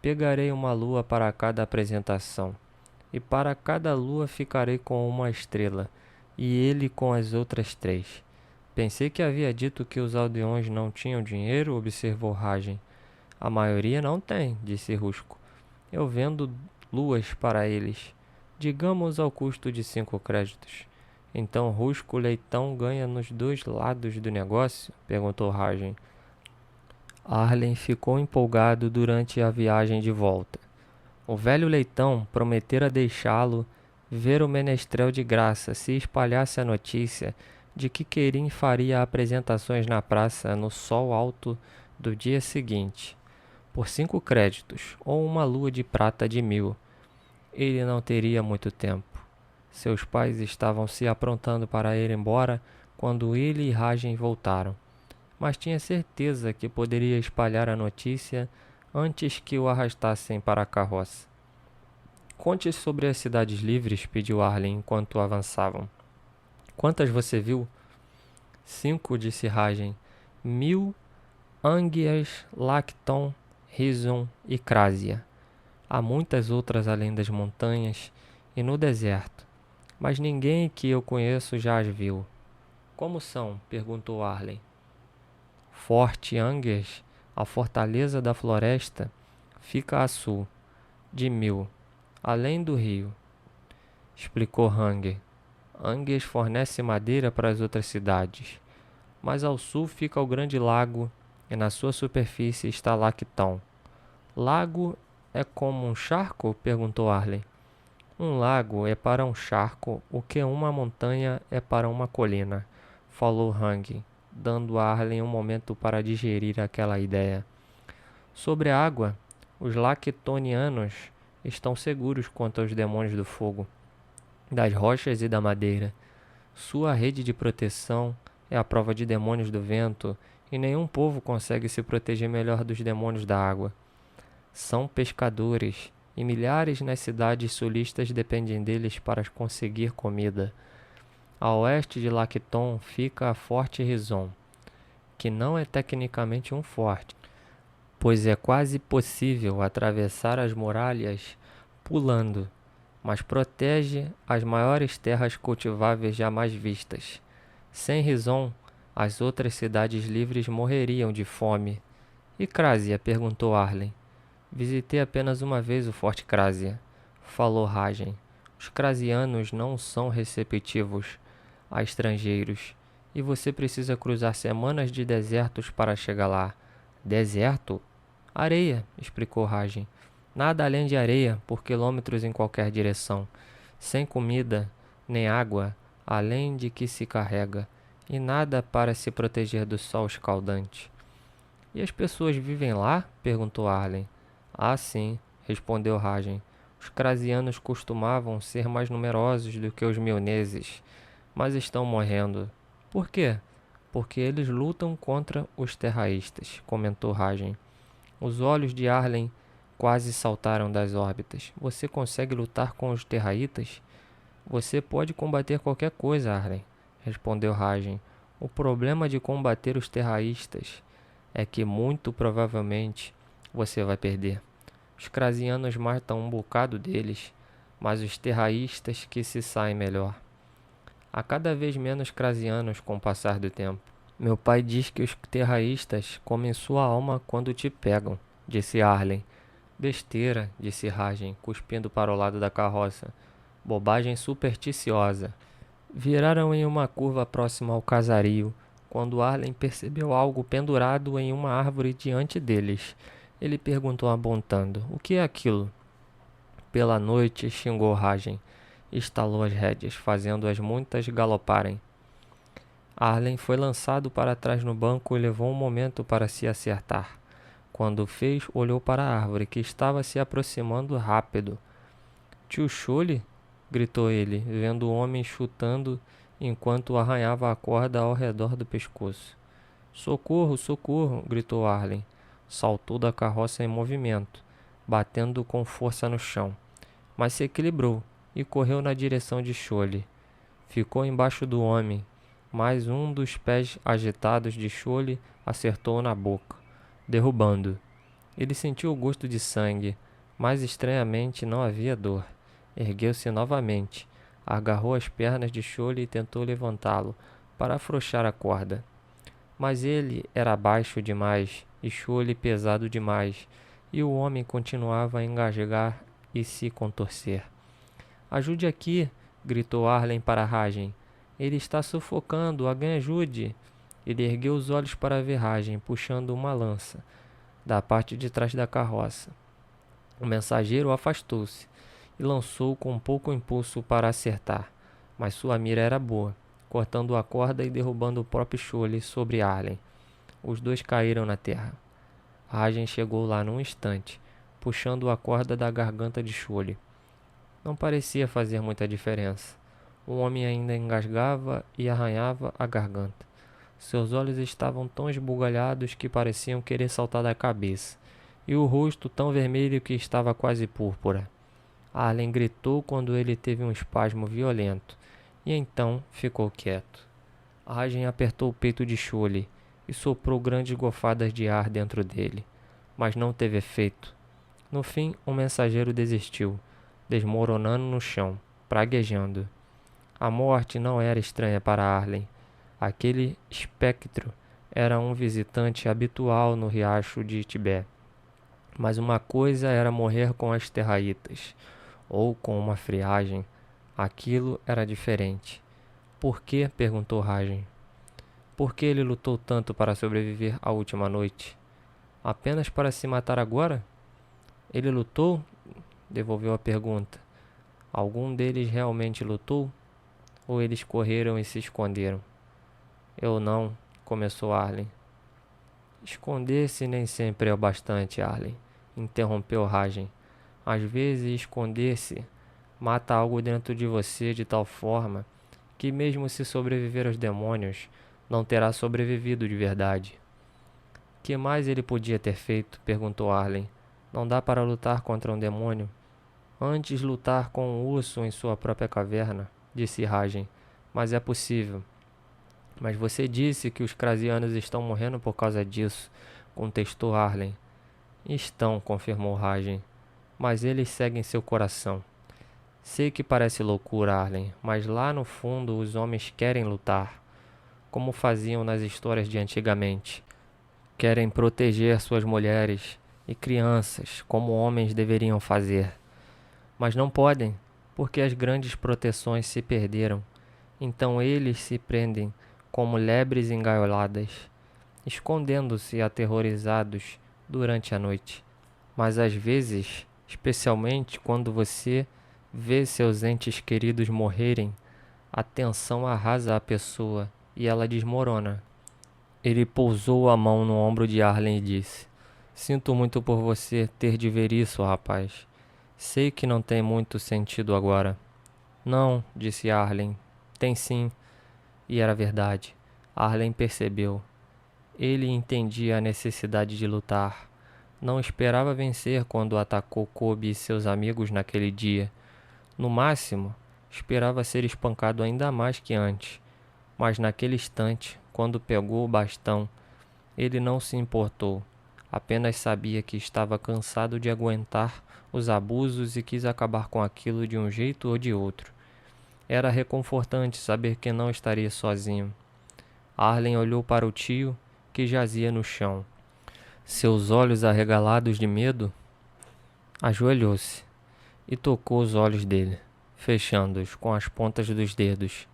Pegarei uma lua para cada apresentação, e para cada lua ficarei com uma estrela, e ele com as outras 3. Pensei que havia dito que os aldeões não tinham dinheiro, observou Ragen. A maioria não tem, disse Rusco. Eu vendo luas para eles, digamos ao custo de 5 créditos. Então Rusco Leitão ganha nos 2 lados do negócio? Perguntou Ragen. Arlen ficou empolgado durante a viagem de volta. O velho Leitão prometera deixá-lo ver o menestrel de graça se espalhasse a notícia de que Querim faria apresentações na praça no sol alto do dia seguinte, por 5 créditos ou uma lua de prata de 1000. Ele não teria muito tempo. Seus pais estavam se aprontando para ir embora quando ele e Ragen voltaram, mas tinha certeza que poderia espalhar a notícia antes que o arrastassem para a carroça. Conte sobre as cidades livres, pediu Arlen enquanto avançavam. Quantas você viu? 5, disse Ragen. 1000, Angias, Lacton, Rison e Crásia. Há muitas outras além das montanhas e no deserto, mas ninguém que eu conheço já as viu. Como são? Perguntou Arlen. Forte Angias, a fortaleza da floresta, fica a sul de 1000, além do rio, explicou Hanger. Angias fornece madeira para as outras cidades, mas ao sul fica o grande lago e na sua superfície está Lacton. Lago é como um charco? Perguntou Arlen. Um lago é para um charco o que uma montanha é para uma colina, falou Hanger, dando a Arlen um momento para digerir aquela ideia. Sobre a água, os Lactonianos estão seguros quanto aos demônios do fogo, das rochas e da madeira. Sua rede de proteção é a prova de demônios do vento, e nenhum povo consegue se proteger melhor dos demônios da água. São pescadores, e milhares nas cidades sulistas dependem deles para conseguir comida. A oeste de Lacton fica a Forte Rison, que não é tecnicamente um forte, pois é quase possível atravessar as muralhas pulando, mas protege as maiores terras cultiváveis jamais vistas. Sem Rison, as outras cidades livres morreriam de fome. E Krasia? Perguntou Arlen. Visitei apenas uma vez o Forte Krasia, falou Ragen. Os Krasianos não são receptivos a estrangeiros, e você precisa cruzar semanas de desertos para chegar lá. Deserto? Areia, explicou Ragen. Nada além de areia, por quilômetros em qualquer direção. Sem comida, nem água, além de que se carrega, e nada para se proteger do sol escaldante. E as pessoas vivem lá? Perguntou Arlen. Ah, sim, respondeu Ragen. Os Krasianos costumavam ser mais numerosos do que os Milneses, mas estão morrendo. Por quê? Porque eles lutam contra os terraístas, comentou Ragen. Os olhos de Arlen quase saltaram das órbitas. Você consegue lutar com os terraítas? Você pode combater qualquer coisa, Arlen, respondeu Ragen. O problema de combater os terraístas é que muito provavelmente você vai perder. Os Krasianos matam um bocado deles, mas os terraístas que se saem melhor. Há cada vez menos Krasianos com o passar do tempo. Meu pai diz que os terraístas comem sua alma quando te pegam, disse Arlen. Besteira, disse Ragen, cuspindo para o lado da carroça. Bobagem supersticiosa. Viraram em uma curva próxima ao casario, quando Arlen percebeu algo pendurado em uma árvore diante deles. Ele perguntou apontando: o que é aquilo? Pela noite, xingou Ragen. Estalou as rédeas, fazendo-as muitas galoparem. Arlen foi lançado para trás no banco e levou um momento para se acertar. Quando fez, olhou para a árvore, que estava se aproximando rápido. Tio Chole? Gritou ele, vendo o homem chutando enquanto arranhava a corda ao redor do pescoço. Socorro, socorro! Gritou Arlen. Saltou da carroça em movimento, batendo com força no chão, mas se equilibrou e correu na direção de Chole. Ficou embaixo do homem, mas um dos pés agitados de Chole acertou na boca, derrubando-o. Ele sentiu o gosto de sangue, mas estranhamente não havia dor. Ergueu-se novamente, agarrou as pernas de Chole e tentou levantá-lo para afrouxar a corda. Mas ele era baixo demais e Chole pesado demais, e o homem continuava a engasgar e se contorcer. Ajude aqui! Gritou Arlen para Ragen. Ele está sufocando, alguém ajude! Ele ergueu os olhos para ver Ragen puxando uma lança da parte de trás da carroça. O mensageiro afastou-se e lançou com pouco impulso para acertar, mas sua mira era boa, cortando a corda e derrubando o próprio Chole sobre Arlen. Os dois caíram na terra. Ragen chegou lá num instante, puxando a corda da garganta de Chole. Não parecia fazer muita diferença. O homem ainda engasgava e arranhava a garganta. Seus olhos estavam tão esbugalhados que pareciam querer saltar da cabeça, e o rosto tão vermelho que estava quase púrpura. Arlen gritou quando ele teve um espasmo violento, e então ficou quieto. Ragen apertou o peito de Chole e soprou grandes gofadas de ar dentro dele, mas não teve efeito. No fim, o mensageiro desistiu, desmoronando no chão, praguejando. A morte não era estranha para Arlen. Aquele espectro era um visitante habitual no riacho de Tibé. Mas uma coisa era morrer com as terraítas, ou com uma friagem. Aquilo era diferente. Por quê? Perguntou Ragen. Por que ele lutou tanto para sobreviver à última noite? Apenas para se matar agora? Ele lutou? Devolveu a pergunta. Algum deles realmente lutou? Ou eles correram e se esconderam? Eu não, começou Arlen. Esconder-se nem sempre é o bastante, Arlen, interrompeu Ragen. Às vezes, esconder-se mata algo dentro de você de tal forma que, mesmo se sobreviver aos demônios, não terá sobrevivido de verdade. Que mais ele podia ter feito? Perguntou Arlen. Não dá para lutar contra um demônio. Antes lutar com um urso em sua própria caverna, disse Ragen. Mas é possível. Mas você disse que os Krasianos estão morrendo por causa disso, contestou Arlen. Estão, confirmou Rajen, mas eles seguem seu coração. Sei que parece loucura, Arlen, mas lá no fundo os homens querem lutar, como faziam nas histórias de antigamente. Querem proteger suas mulheres e crianças, como homens deveriam fazer. Mas não podem, porque as grandes proteções se perderam. Então eles se prendem como lebres engaioladas, escondendo-se aterrorizados durante a noite. Mas às vezes, especialmente quando você vê seus entes queridos morrerem, a tensão arrasa a pessoa e ela desmorona. Ele pousou a mão no ombro de Arlen e disse: Sinto muito por você ter de ver isso, rapaz. Sei que não tem muito sentido agora. Não, disse Arlen. Tem sim. E era verdade. Arlen percebeu. Ele entendia a necessidade de lutar. Não esperava vencer quando atacou Kobe e seus amigos naquele dia. No máximo, esperava ser espancado ainda mais que antes. Mas naquele instante, quando pegou o bastão, ele não se importou. Apenas sabia que estava cansado de aguentar os abusos e quis acabar com aquilo de um jeito ou de outro. Era reconfortante saber que não estaria sozinho. Arlen olhou para o tio, que jazia no chão. Seus olhos arregalados de medo, ajoelhou-se e tocou os olhos dele, fechando-os com as pontas dos dedos.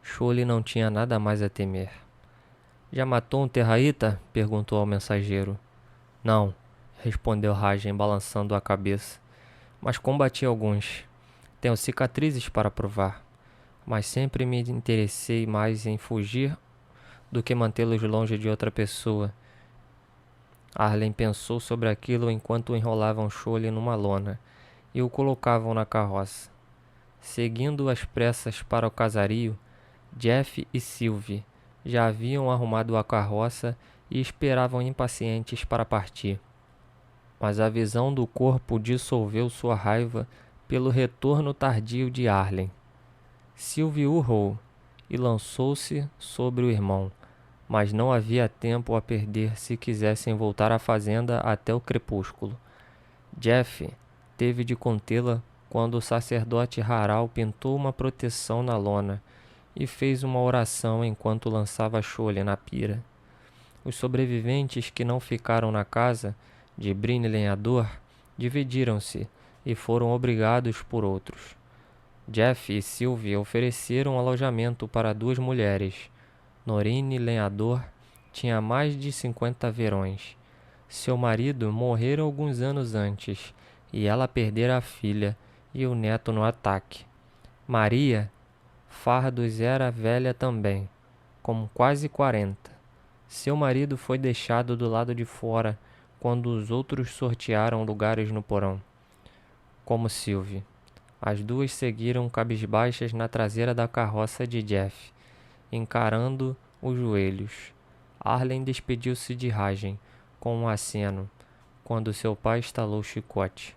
Chole não tinha nada mais a temer. Já matou um Terraíta? Perguntou ao mensageiro. Não, respondeu Rajen, balançando a cabeça. Mas combati alguns. Tenho cicatrizes para provar. Mas sempre me interessei mais em fugir do que mantê-los longe de outra pessoa. Arlen pensou sobre aquilo enquanto enrolavam Chole numa lona e o colocavam na carroça. Seguindo às pressas para o casario, Jeff e Sylvie já haviam arrumado a carroça e esperavam impacientes para partir. Mas a visão do corpo dissolveu sua raiva pelo retorno tardio de Arlen. Sylvie urrou e lançou-se sobre o irmão, mas não havia tempo a perder se quisessem voltar à fazenda até o crepúsculo. Jeff teve de contê-la quando o sacerdote Harald pintou uma proteção na lona e fez uma oração enquanto lançava Chole na pira. Os sobreviventes que não ficaram na casa de Bryne Lenhador dividiram-se e foram obrigados por outros. Jeff e Sylvie ofereceram alojamento para 2 mulheres. Norine Lenhador tinha mais de 50 verões. Seu marido morrera alguns anos antes e ela perdera a filha e o neto no ataque. Maria Fardos era velha também, com quase 40. Seu marido foi deixado do lado de fora quando os outros sortearam lugares no porão. Como Sylvie. As duas seguiram cabisbaixas na traseira da carroça de Jeff, encarando os joelhos. Arlen despediu-se de Rajen com um aceno, quando seu pai estalou o chicote.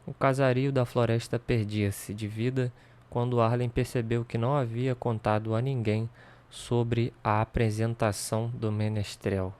O casario da floresta perdia-se de vida quando Arlen percebeu que não havia contado a ninguém sobre a apresentação do menestrel.